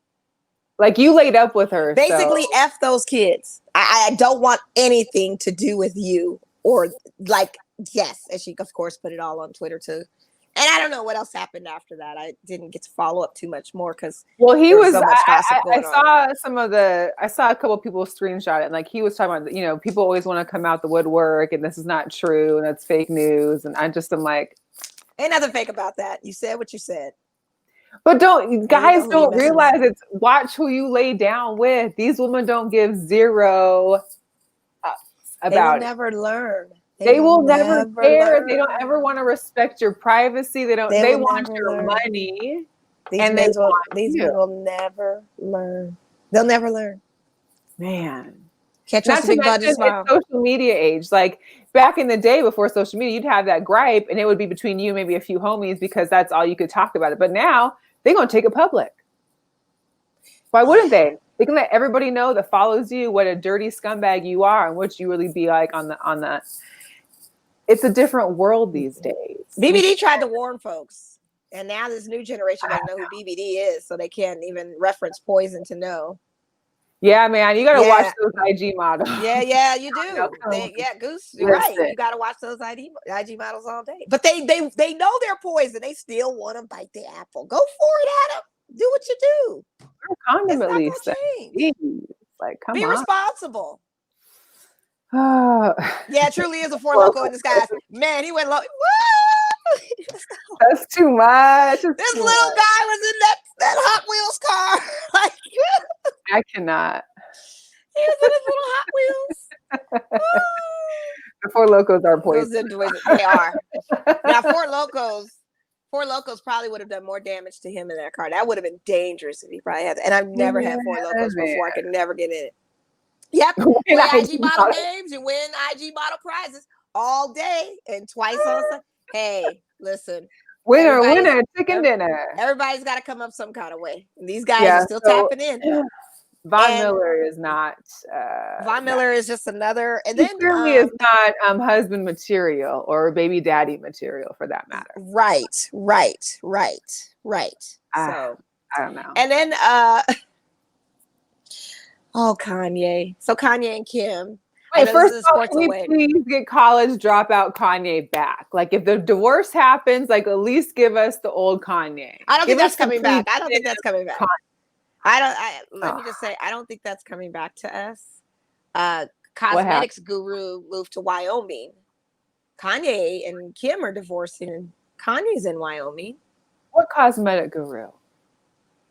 Like you laid up with her. Basically, F those kids. I don't want anything to do with you. Or like, yes. And she, of course, put it all on Twitter too. And I don't know what else happened after that. I didn't get to follow up too much more because he was. So much I saw a couple of people screenshot it, and like he was talking about, people always want to come out the woodwork, and this is not true, and that's fake news, and I'm like, ain't nothing fake about that. You said what you said. But guys don't realize it's watch who you lay down with. These women don't give zero about they will never learn. They will never care. Learn. They don't ever want to respect your privacy. They want your money. These men will never learn. They'll never learn. Man. Can't trust a big budget smile. Social media age. Like back in the day before social media, you'd have that gripe and it would be between you and maybe a few homies because that's all you could talk about it. But now they're going to take it public. Why wouldn't they? They can let everybody know that follows you what a dirty scumbag you are and what you really be like on the it's a different world these days. BBD tried to warn folks, and now this new generation doesn't know who BBD is, so they can't even reference poison to know. Yeah, man, you gotta watch those IG models. Yeah, you do. Goose, you're right. You gotta watch those IG models all day. But they know they're poison. They still want to bite the apple. Go for it, Adam. Do what you do. Condom at least. Like, come on. Be responsible. Yeah, it truly is a Four Loko in disguise. Man, he went low. That's too much. This little guy was in that Hot Wheels car. Like, I cannot. He was in his little Hot Wheels. The Four Lokos are poison. They are. Now, Four Lokos probably would have done more damage to him in that car. That would have been dangerous if he probably had. And I've never had Four Lokos before. I could never get in it. Yep. Win IG bottle games and win IG bottle prizes all day and twice on Sunday. Hey, listen. Winner, chicken dinner. Everybody's got to come up some kind of way. And these guys are still tapping in. Von Miller is not. Von Miller is just another. And then clearly is not husband material or baby daddy material for that matter. Right. So I don't know. And then Kanye. So Kanye and Kim. Wait, first of all, can we please get college dropout Kanye back? Like, if the divorce happens, like, at least give us the old Kanye. I don't think that's coming back. Let me just say, I don't think that's coming back to us. Cosmetics guru moved to Wyoming. Kanye and Kim are divorcing, and Kanye's in Wyoming. What cosmetic guru?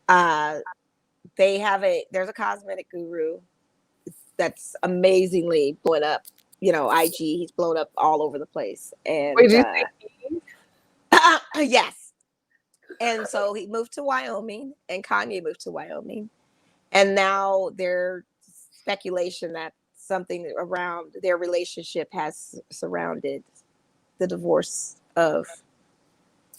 There's a cosmetic guru that's amazingly blowing up, IG. He's blown up all over the place. And wait, did you say yes. And so he moved to Wyoming, and Kanye moved to Wyoming. And now there's speculation that something around their relationship has surrounded the divorce of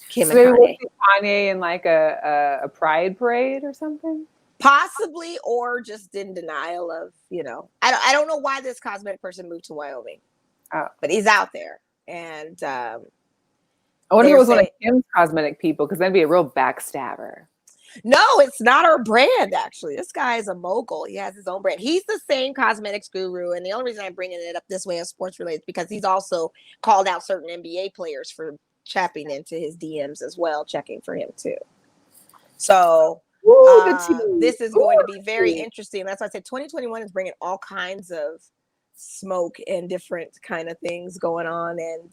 Kim and Kanye. Maybe Kanye in like a pride parade or something? Possibly, or just in denial of, I don't know why this cosmetic person moved to Wyoming, but he's out there. And I wonder if it was one of Kim's cosmetic people, because that'd be a real backstabber. No, it's not her brand, actually. This guy is a mogul. He has his own brand. He's the same cosmetics guru. And the only reason I'm bringing it up this way as sports related, because he's also called out certain NBA players for tapping into his DMs as well, checking for him too. So this is going to be very interesting. That's why I said 2021 is bringing all kinds of smoke and different kind of things going on. And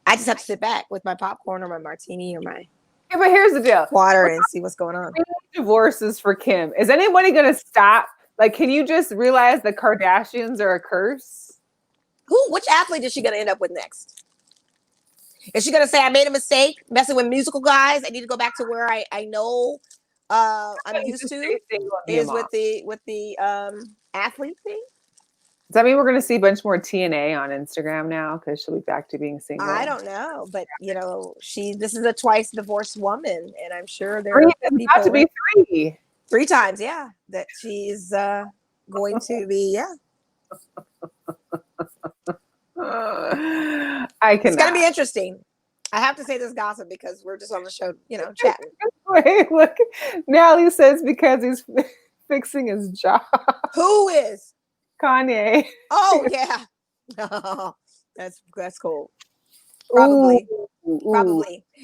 I just have to sit back with my popcorn or my martini or my but here's the deal. Water and see what's going on. Divorces for Kim. Is anybody going to stop? Like, can you just realize the Kardashians are a curse? Which athlete is she going to end up with next? Is she going to say, I made a mistake messing with musical guys? I need to go back to where I know I'm used to is with the athlete thing. Does that mean we're going to see a bunch more TNA on Instagram now because she'll be back to being single? I don't know, but this is a twice divorced woman, and I'm sure there are people about to be three times, that she's going to be, It's going to be interesting. I have to say this gossip because we're just on the show, chatting. Wait, look. Nally says because he's fixing his job. Who is? Kanye. Oh, yeah. No, that's cool. Probably.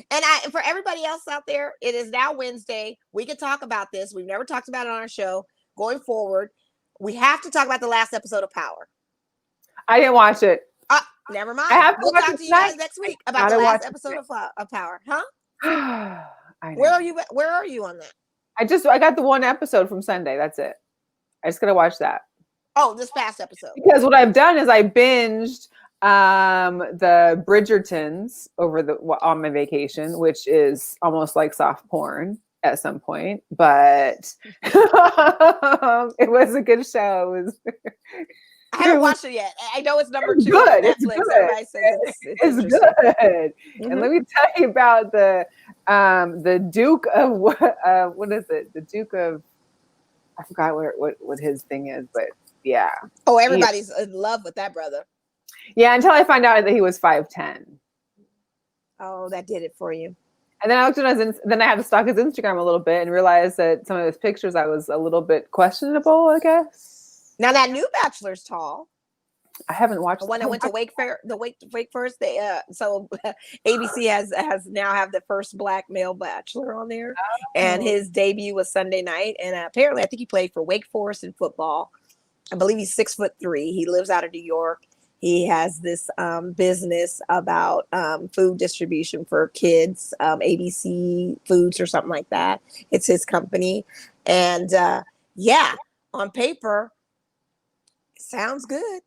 And for everybody else out there, it is now Wednesday. We can talk about this. We've never talked about it on our show. Going forward, we have to talk about the last episode of Power. I didn't watch it. Never mind. We'll talk to you guys next week about the last episode of Power. Huh? Where are you on that? I got the one episode from Sunday. That's it. I just gotta watch that. Oh, this past episode. Because what I've done is I binged the Bridgertons on my vacation, which is almost like soft porn at some point, but it was a good show. It was. I haven't watched it yet. I know it's number 2 good. on Netflix. It's good. Everybody says it's good. Mm-hmm. And let me tell you about the Duke of what is it? The Duke of, I forgot what his thing is, but yeah. Oh, everybody's in love with that brother. Yeah, until I found out that he was 5'10". Oh, that did it for you. And then I looked at then I had to stalk his Instagram a little bit and realized that some of his pictures I was a little bit questionable, I guess. Now that new Bachelor's tall. I haven't watched the one that went to Wake Forest. They so ABC has now have the first black male bachelor on there, and his debut was Sunday night. And apparently, I think he played for Wake Forest in football. I believe he's 6'3". He lives out of New York. He has this business about food distribution for kids, ABC Foods or something like that. It's his company, and on paper, it sounds good.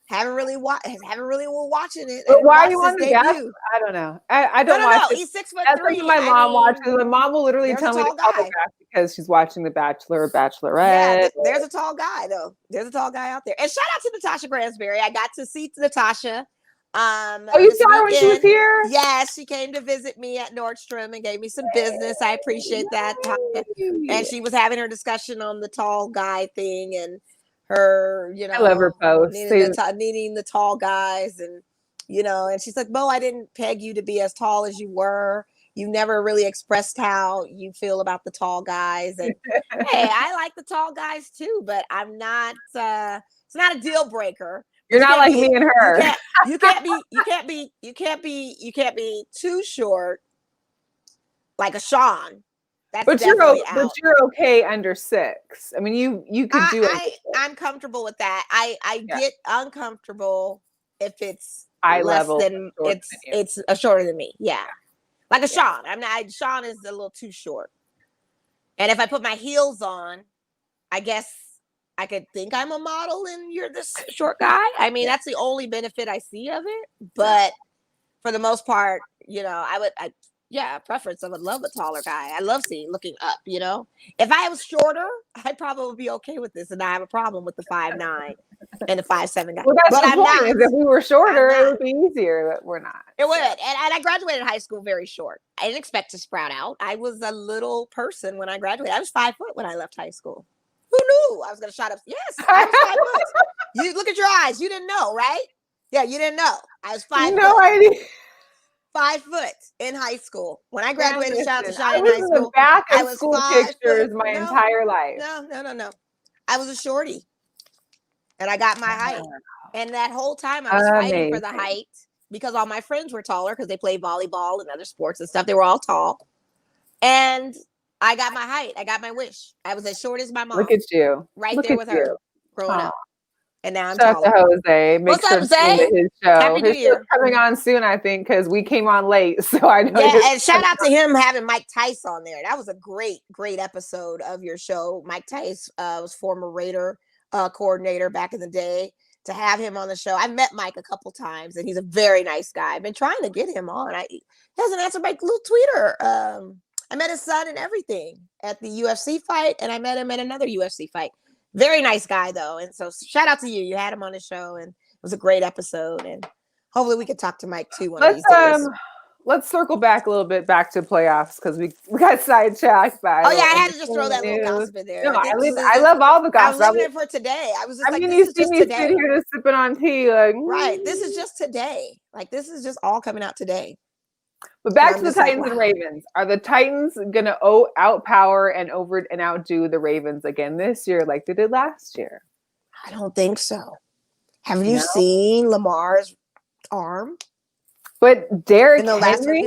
Haven't really been watching it. But why are you on the debut? I don't know. I don't watch it. He's 6'3". That's something my mom watches. My mom will literally tell me to call it back because she's watching The Bachelor or Bachelorette. Yeah, there's a tall guy though. There's a tall guy out there. And shout out to Natasha Gransberry. I got to see Natasha. You saw her when she was here? Yes, she came to visit me at Nordstrom and gave me some business. I appreciate that. And she was having her discussion on the tall guy thing and her, I love her post. Needing the tall guys and, and she's like, Bo, I didn't peg you to be as tall as you were. You never really expressed how you feel about the tall guys. And hey, I like the tall guys too, but I'm not, it's not a deal breaker. You're not like me and her. You can't be too short like a Sean. But you're okay under 6. I mean, you could do it. I'm comfortable with that. I get uncomfortable if it's eye less level than it's shorter than me. Yeah, like a Sean. Sean is a little too short. And if I put my heels on, I guess I could think I'm a model and you're this short guy. I mean, that's the only benefit I see of it. But for the most part, preference. I would love a taller guy. I love looking up, If I was shorter, I'd probably be okay with this. And I have a problem with the 5'9" and the 5'7" guy. Well, that's the point. If we were shorter, it would be easier, but we're not. It would. And I graduated high school very short. I didn't expect to sprout out. I was a little person when I graduated. I was 5 foot when I left high school. Who knew I was going to shot up? Yes, I was 5 foot. You look at your eyes. You didn't know, right? Yeah, you didn't know. I was 5 foot. No idea. 5 foot in high school. When I graduated, shout out to Sean in high school. The back of school pictures my entire life. No. I was a shorty, and I got my height. And that whole time, I was fighting for the height because all my friends were taller because they played volleyball and other sports and stuff. They were all tall, and I got my height. I got my wish. I was as short as my mom. Look at you, there with her growing up. And now I'm taller. Shout out to Jose. What's up, Jose? His show. Happy New Year. Coming on soon, I think, because we came on late. So I know. Yeah, and shout out to him having Mike Tice on there. That was a great episode of your show. Mike Tice was former Raider coordinator back in the day. To have him on the show, I met Mike a couple times, and he's a very nice guy. I've been trying to get him on. He hasn't answered my little tweeter. I met his son and everything at the UFC fight, and I met him at another UFC fight. Very nice guy, though. And so shout out to you. You had him on the show, and it was a great episode. And hopefully we can talk to Mike, too, one of these days. Let's circle back a little bit back to playoffs because we got sidetracked by. Oh, yeah, I had to just throw that little gossip in there. No, I love all the gossip. I was living it for today. I was just you see me sitting here just sipping on tea. Right. This is just today. This is just all coming out today. But back to the Titans and Ravens. Are the Titans going to outpower and outdo the Ravens again this year like they did last year? I don't think so. Have you seen Lamar's arm? But Derrick Henry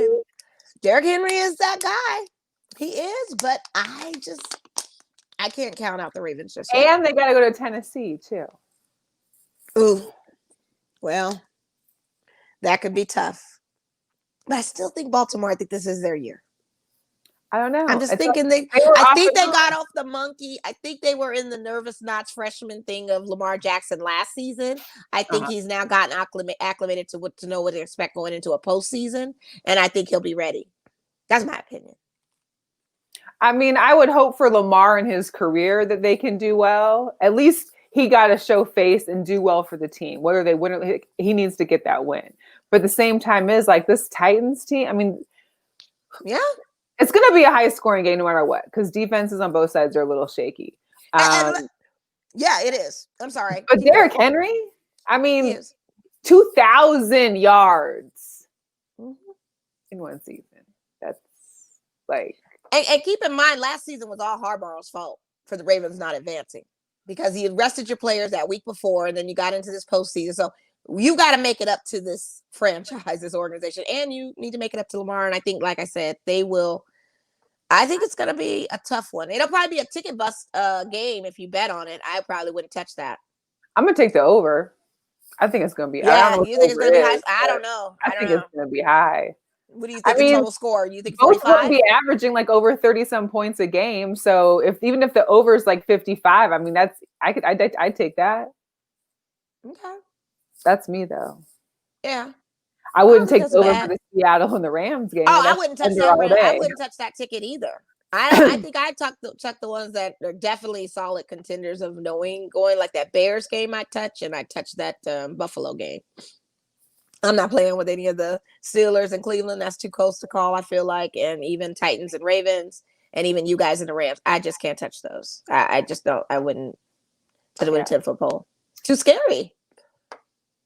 is that guy. He is, but I can't count out the Ravens just yet. And they got to go to Tennessee too. Ooh. Well, that could be tough. But I still think Baltimore, I think this is their year. I don't know. I'm just thinking they got off the monkey. I think they were in the nervous notch freshman thing of Lamar Jackson last season. I think he's now gotten acclimated to know what to expect going into a postseason. And I think he'll be ready. That's my opinion. I mean, I would hope for Lamar in his career that they can do well. At least he got to show face and do well for the team. Whether they win, he needs to get that win. But at the same time is like this Titans team. I mean, yeah, it's going to be a high scoring game no matter what because defenses on both sides are a little shaky. Yeah, it is. I'm sorry. But Derrick Henry? I mean, He is. 2,000 yards Mhm. in one season. That's like, And keep in mind, last season was all Harbaugh's fault for the Ravens not advancing because he rested your players that week before, and then you got into this postseason. So you got to make it up to this franchise, this organization, and you need to make it up to Lamar. And I think, like I said, they will. I think it's going to be a tough one. It'll probably be a ticket bust game if you bet on it. I probably wouldn't touch that. I'm gonna take the over. I think it's gonna be. I Yeah, don't know you what think the it's over going to be high? is, I but don't know. I I don't think know. it's gonna be high. What do you I think the mean, total score? You think both wouldn't 45? be averaging like over 30 some points a game. So even if the over is like 55, I mean I'd take that. Okay. That's me though. Yeah. I I don't wouldn't think take that's the over for bad. the Seattle and the Rams game. Oh, I That's wouldn't touch under that. all I day. wouldn't touch that ticket either. I think I'd check the ones that are definitely solid contenders of knowing going like that Bears game. I touch and I touch that Buffalo game. I'm not playing with any of the Steelers and Cleveland. That's too close to call. I feel like, and even Titans and Ravens, and even you guys in the Rams. I just can't touch those. I just don't. I wouldn't put them in a 10-foot pole. It's too scary.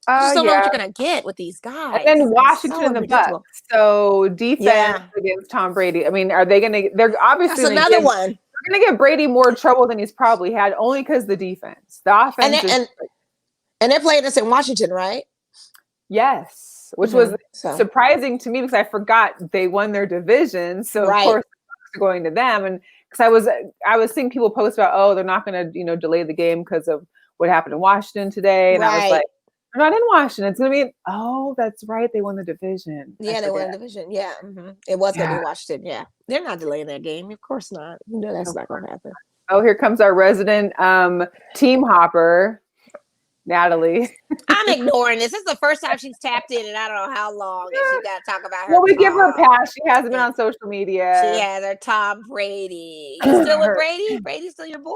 You just don't know what Yeah. you're gonna get with these guys. And then It's Washington so and the unpredictable. Bucks. So defense Yeah, against Tom Brady. I mean, are they gonna? They're that's obviously gonna another one. they're gonna give Brady more trouble than he's probably had, only because the defense. The And offense is and they're playing us in Washington, right? yes, which was So surprising to me because I forgot they won their division. So of right, course the Bucs are going to them, and because I was seeing people post about, oh, they're not going to delay the game because of what happened in Washington today, and I was right. like, they're not in Washington. It's going to be that's right, they won the division. I Yeah, they won forget. the division. Yeah, it was gonna Yeah. be Washington. Yeah, they're not delaying that game. Of course not. You know that's not gonna happen. Oh, here comes our resident team hopper, Natalie. I'm ignoring this. This is the first time she's tapped in, and I don't know how long. And she got to talk about her. Well, we give her a Tom. pass. She hasn't been Yeah. on social She media. has her Tom Brady. You still with Brady? Brady's still your boy?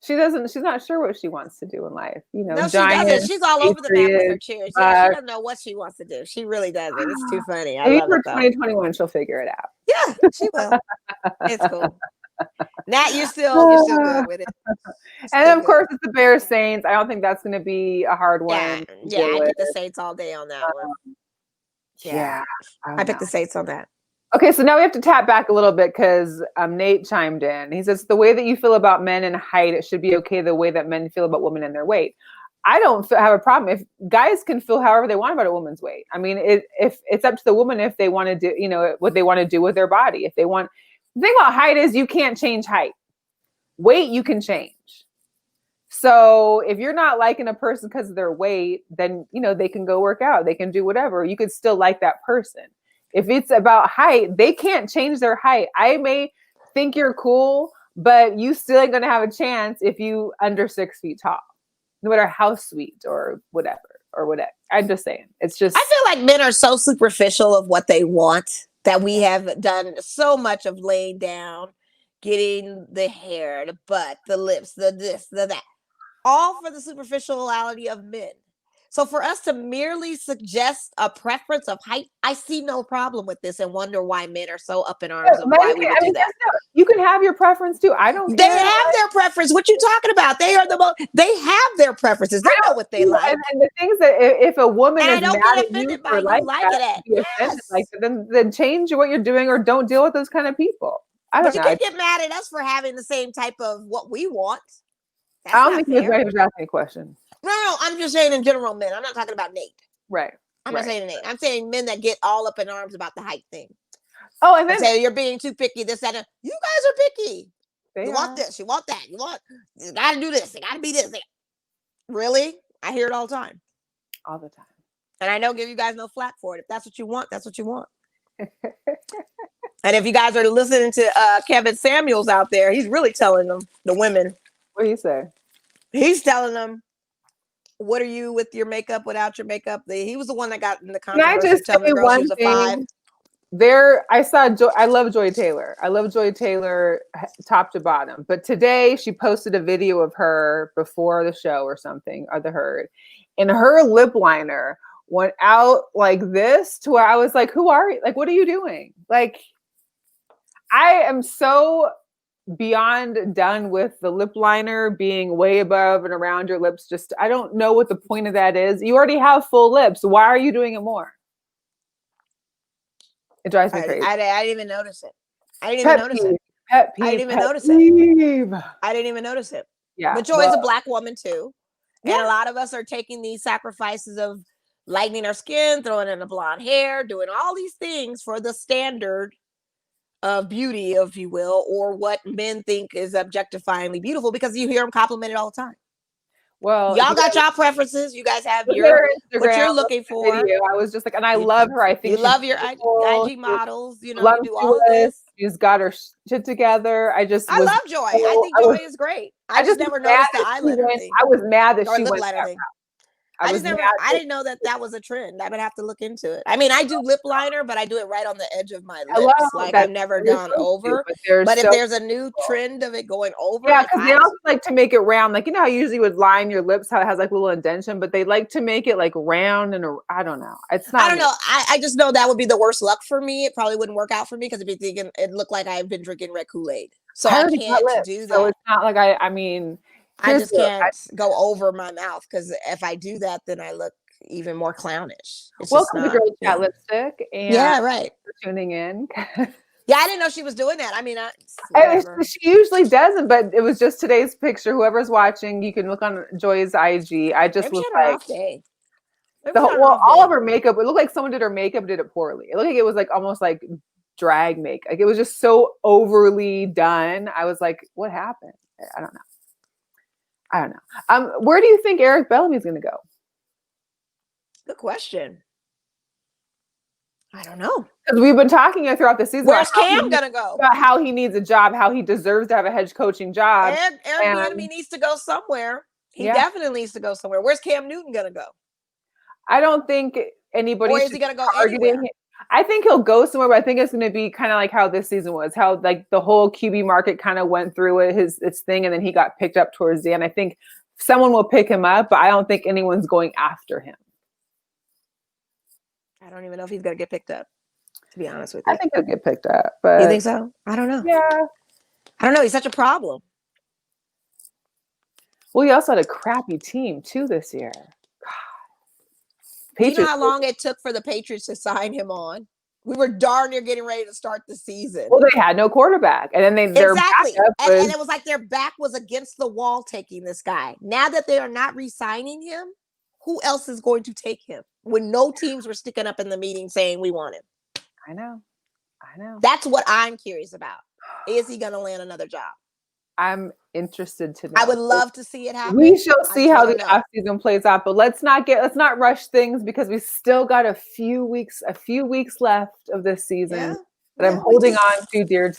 She's not sure what she wants to do in life. No, she Giants, doesn't. She's all over the map with her Patriots, cheers. Yeah, she Bucks. doesn't know what she wants to do. She really doesn't. It's too funny. I Maybe love for it though. 2021 she'll figure it out. Yeah, she will. It's cool. Nat, you're still good with it. And Still of course, it's the Bears Saints. I don't think that's going to be a hard one. Yeah. I picked the Saints all day on that one. Yeah, I picked the Saints on that. Okay, so now we have to tap back a little bit because Nate chimed in. He says, the way that you feel about men and height, it should be okay the way that men feel about women and their weight. I don't have a problem if guys can feel however they want about a woman's weight. I mean, if it's up to the woman if they want to do, what they want to do with their body. If they want, the thing about height is you can't change height. Weight you can change. So if you're not liking a person because of their weight, then they can go work out. They can do whatever. You could still like that person. If it's about height, they can't change their height. I may think you're cool, but you still ain't gonna have a chance if you under 6 feet tall, no matter how sweet or whatever. I'm just saying. It's just I feel like men are so superficial of what they want that we have done so much of laying down, getting the hair, the butt, the lips, the this, the that, all for the superficiality of men. So for us to merely suggest a preference of height, I see no problem with this and wonder why men are so up in arms of why we would do that. You can have your preference too. I don't They care. have their preference. What you talking about? They are the most. They have their preferences. They know what they like. And the things that if a woman And I is don't mad get at you offended by for you like liking that, it. be offended like that, then change what you're doing or don't deal with those kind of people. I don't But you know. can't get mad at us for having the same type of what we want. That's I don't not think he was fair. right. He was asking a question. No, I'm just saying in general, men. I'm not talking about Nate. Right. I'm not saying Nate. I'm saying men that get all up in arms about the height thing. Oh, and then say you're being too picky. This, that, and you guys are picky. you want this. You want that. You got to do this. You got to be this. Really? I hear it all the time. All the time. And I don't give you guys no flack for it. If that's what you want, that's what you want. And if you guys are listening to Kevin Samuels out there, he's really telling them, the women. What do you say? He's telling them, what are you with your makeup, without your makeup? He was the one that got in the controversy. Can I just say one thing? I love Joy Taylor. I love Joy Taylor top to bottom. But today she posted a video of her before the show or something, or the herd. And her lip liner went out like this to where I was like, who are you? Like, what are you doing? Like, I am so beyond done with the lip liner being way above and around your lips. Just, I don't know what the point of that is. You already have full lips. Why are you doing it more? It drives me crazy. I didn't even notice it. I didn't even notice it. Pet peeve. I didn't even notice it. I didn't even notice it. Yeah. But Joy is a Black woman too. Yeah. And a lot of us are taking these sacrifices of lightening our skin, throwing in the blonde hair, doing all these things for the standard of beauty, if you will, or what men think is objectifyingly beautiful, because you hear them complimented all the time. Well, y'all got y'all preferences. You guys have your what you're looking for. Video. I was just like, and I love her. I think you love your IG models. You know, you do all of this. She's got her shit together. I love Joy. I think Joy is great. I just never noticed the eyeliner thing. I was mad that she lip went liner thing. I didn't know that was a trend. I would have to look into it. I mean, I do lip liner, but I do it right on the edge of my lips. Like I've never gone over. But if there's a new trend of it going over, yeah, because they also like to make it round. Like, you know how you usually would line your lips, how it has like a little indentation, but they like to make it like round and I don't know. It's not. I don't know. I just know that would be the worst luck for me. It probably wouldn't work out for me because it'd be thinking it looked like I've been drinking red Kool-Aid. So I can't do that. So it's not like I mean. I just can't go over my mouth because if I do that, then I look even more clownish. Welcome to Girl Chat Lipstick. And yeah, right. For tuning in. Yeah, I didn't know she was doing that. I mean, she usually doesn't, but it was just today's picture. Whoever's watching, you can look on Joy's IG. I just was like, off day. All of her makeup. It looked like someone did her makeup, did it poorly. It looked like it was like almost like drag makeup. Like it was just so overly done. I was like, what happened? I don't know. Where do you think Eric Bellamy's going to go? Good question. I don't know. Because we've been talking throughout the season. Where's Cam going to go? About how he needs a job, how he deserves to have a head coaching job. Eric Bellammy needs to go somewhere. He definitely needs to go somewhere. Where's Cam Newton going to go? I don't think anybody. Or is he going to go anywhere? I think he'll go somewhere, but I think it's going to be kind of like how this season was, how like the whole QB market kind of went through its thing, and then he got picked up towards the end. I think someone will pick him up, but I don't think anyone's going after him. I don't even know if he's going to get picked up, to be honest with you. I think he'll get picked up, but you think so? I don't know. Yeah, I don't know. He's such a problem. Well, he also had a crappy team too this year. Patriots. You know how long it took for the Patriots to sign him on? We were darn near getting ready to start the season. Well, they had no quarterback. And then their exactly. And it was like their back was against the wall taking this guy. Now that they are not re-signing him, who else is going to take him? When no teams were sticking up in the meeting saying we want him. I know. That's what I'm curious about. Is he going to land another job? I'm interested to know. I would love to see it happen. We shall see how the offseason plays out, but let's not rush things because we still got a few weeks left of this season that I'm holding on to dear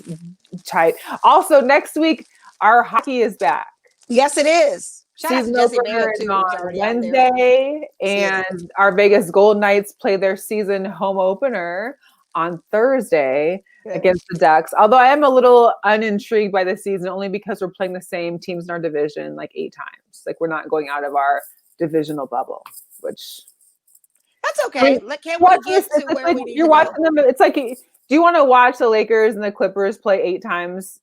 tight. Also, next week our hockey is back. Yes, it is. Season opener is on Wednesday, and our Vegas Golden Knights play their season home opener on Thursday against the Ducks. Although I am a little unintrigued by the season only because we're playing the same teams in our division like 8 times. Like we're not going out of our divisional bubble, which that's okay. Can't we get to where we need you're watching them? It's like, do you want to watch the Lakers and the Clippers play 8 times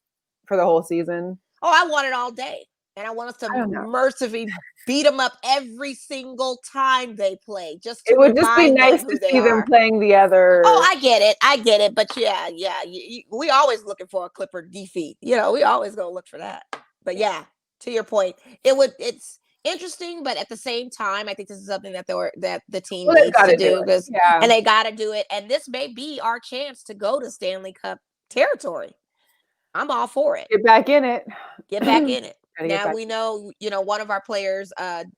for the whole season? Oh, I want it all day. And I want us to mercifully beat them up every single time they play. It would just be nice to see them playing the other. Oh, I get it. But we always looking for a Clipper defeat. You know, we always go look for that. But yeah, to your point, it's interesting. But at the same time, I think this is something that the team needs to do and they got to do it. And this may be our chance to go to Stanley Cup territory. I'm all for it. Get back in it. Now we know, one of our players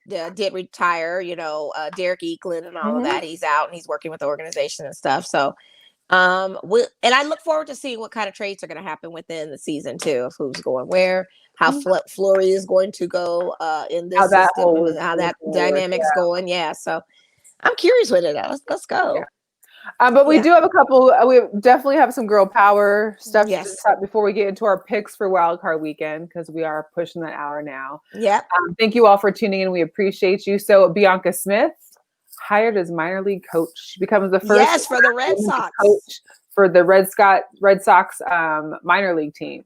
did retire, Derek Eaklund and all of that. He's out and he's working with the organization and stuff. So, and I look forward to seeing what kind of trades are going to happen within the season too, of who's going where, how Fleury is going to go in this system, how that dynamic's going. Yeah. So I'm curious with it. Let's go. Yeah. But we do have a couple. We definitely have some girl power stuff to talk before we get into our picks for Wildcard Weekend because we are pushing that hour now. Yep. Thank you all for tuning in. We appreciate you. So Bianca Smith hired as minor league coach. She becomes the first for the Red Sox coach for the Red Sox minor league team.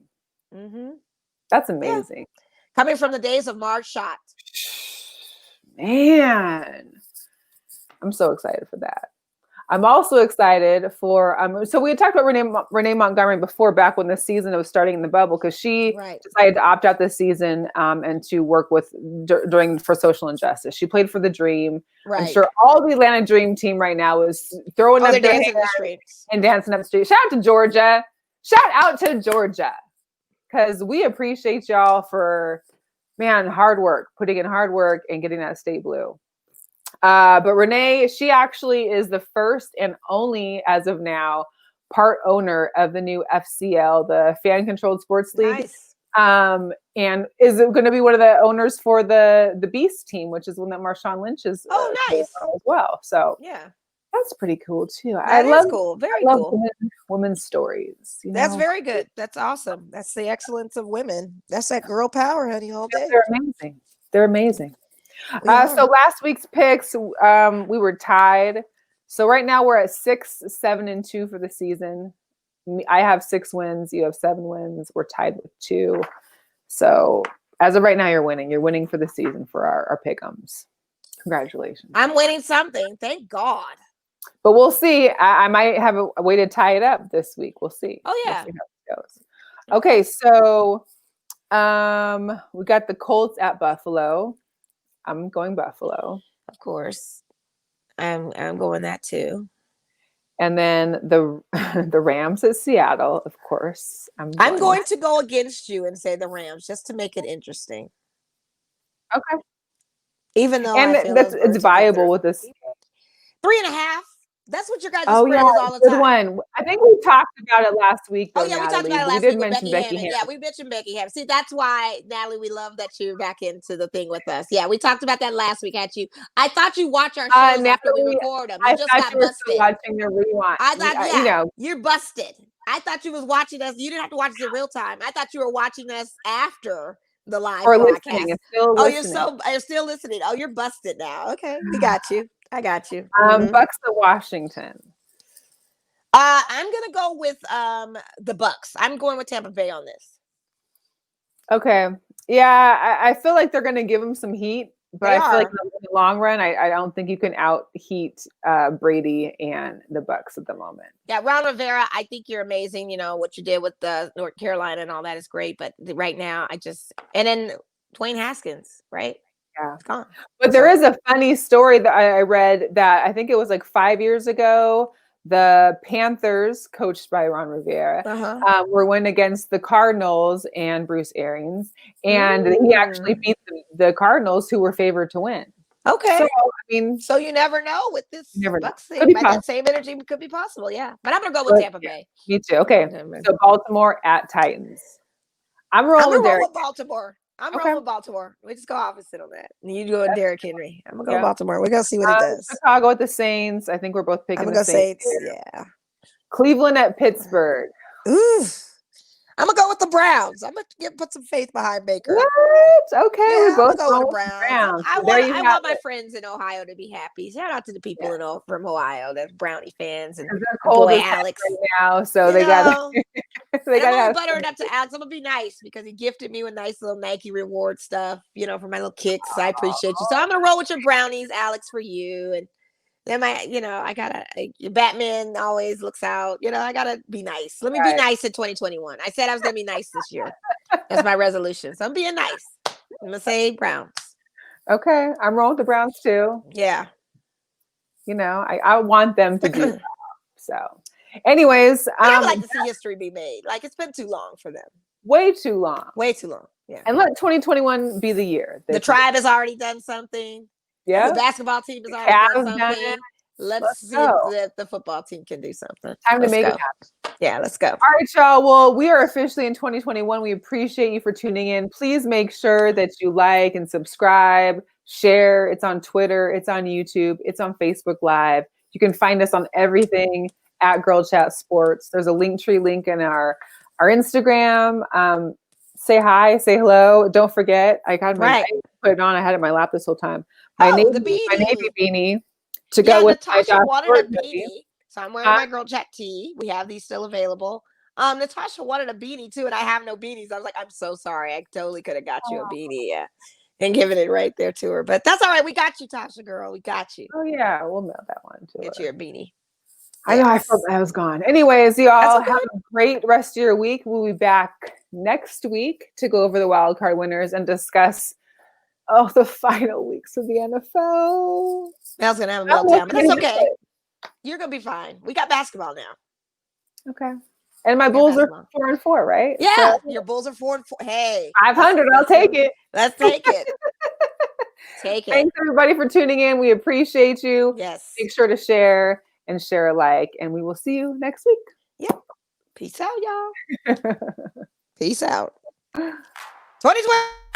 Mm-hmm. That's amazing. Yeah. Coming from the days of Marge Schott. Man, I'm so excited for that. I'm also excited for so we had talked about Renee Montgomery before, back when the season was starting in the bubble, because she decided to opt out this season and to work with for social injustice. She played for the Dream. Right. I'm sure all the Atlanta Dream team right now is throwing up their hands and dancing up the street. Shout out to Georgia. Shout out to Georgia, because we appreciate y'all for, man, hard work, putting in hard work and getting that state blue. But Renee, she actually is the first and only, as of now, part owner of the new FCL, the Fan Controlled Sports League. Nice. And is going to be one of the owners for the Beast team, which is one that Marshawn Lynch is nice as well. So yeah, that's pretty cool too. That is cool. Very cool. Women's stories. That's very good. That's awesome. That's the excellence of women. That's that girl power, honey, all day. They're amazing. They're amazing. So last week's picks, we were tied. So right now we're at 6, 7, and 2 for the season. I have 6 wins. You have 7 wins. We're tied with 2. So as of right now, you're winning. You're winning for the season for our pick'ems. Congratulations. I'm winning something. Thank God. But we'll see. I might have a way to tie it up this week. We'll see. Oh yeah. We'll see how it goes. Okay, so we got the Colts at Buffalo. I'm going Buffalo. Of course. I'm going that too. And then the Rams at Seattle, of course. I'm going to go against you and say the Rams, just to make it interesting. Okay. Even though it's viable with this 3.5. That's what your guys' spread is all the time. One. I think we talked about it last week. Though, we talked about it last week. We did mention Becky Hammond. Yeah, we mentioned Becky Hammond. See, that's why, Natalie, we love that you're back into the thing with us. Yeah, we talked about that last week. I thought you watch our shows after we record them. You just got busted. Watching the rewind. I thought, you're busted. I thought you was watching us. You didn't have to watch us in real time. I thought you were watching us after the live broadcast. You're still listening. Oh, you're busted now. Okay, we got you. I got you. Bucks to Washington. I'm gonna go with the Bucks. I'm going with Tampa Bay on this. Okay. Yeah, I feel like they're gonna give them some heat, but I feel like in the long run, I don't think you can out heat Brady and the Bucks at the moment. Yeah, Ron Rivera, I think you're amazing. You know what you did with the North Carolina and all that is great, but right now and then Dwayne Haskins, right? Yeah, it's gone. But there is a funny story that I read that I think it was like 5 years ago. The Panthers, coached by Ron Rivera, were win against the Cardinals and Bruce Arians, and he actually beat the Cardinals, who were favored to win. Okay, so so you never know with this Bucks thing. That same energy could be possible. Yeah, but I'm gonna go with Tampa Bay. Me too. Okay, so Baltimore at Titans. I'm rolling with Baltimore. I'm rolling with Baltimore. We just go opposite on that. And you go with Derrick Henry. I'm gonna go Baltimore. We're gonna see what he does. Chicago at the Saints. I think we're both picking the Saints. Yeah. Cleveland at Pittsburgh. Ooh. I'm gonna go with the Browns. I'm gonna put some faith behind Baker. What? Okay, we both go with the Browns. I want my friends in Ohio to be happy. Shout out to the people from Ohio, that's Brownie fans, and boy Alex right now. So they got to butter it up to Alex. I'm gonna be nice because he gifted me with nice little Nike reward stuff, for my little kicks. I appreciate you. So I'm gonna roll with your brownies, Alex, for you. And then I gotta. Batman always looks out. I gotta be nice. Let me be nice in 2021. I said I was gonna be nice this year. That's my resolution. So I'm being nice. I'm gonna say Browns. Okay, I'm rolling with the Browns too. Yeah. I want them to do that. So, anyways, I would like to see history be made. Like, it's been too long for them. Way too long. Way too long. Yeah. And let 2021 be the year. The tribe has already done something. Yeah. The basketball team has already done something. Let's see if the football team can do something. Time to make it happen. Yeah, let's go. All right, y'all. Well, we are officially in 2021. We appreciate you for tuning in. Please make sure that you like and subscribe, share. It's on Twitter. It's on YouTube. It's on Facebook Live. You can find us on everything at Girl Chat Sports. There's a Linktree link in our Instagram. Say hi, say hello. Don't forget, I got I put it on. I had it in my lap this whole time. My Navy beanie to go with Natasha wanted a beanie. So I'm wearing my Girl Chat tee. We have these still available. Natasha wanted a beanie too, and I have no beanies. I was like, I'm so sorry. I totally could have got you a beanie, yeah, and given it right there to her. But that's all right. We got you, Tasha girl. We got you. Oh yeah, we'll mail that one to Get her. you a beanie. I know, I felt I was gone. Anyways, y'all have a great rest of your week. We'll be back next week to go over the wild card winners and discuss the final weeks of the NFL. Mel's gonna have a meltdown, but that's okay. You're gonna be fine. We got basketball now. Okay. And my Bulls are 4-4, right? Yeah, so, your Bulls are 4-4. Hey, 500. I'll take it. Let's take it. Take it. Thanks everybody for tuning in. We appreciate you. Yes. Make sure to share and share alike, and we will see you next week. Yep. Peace out, y'all. Peace out. 2020.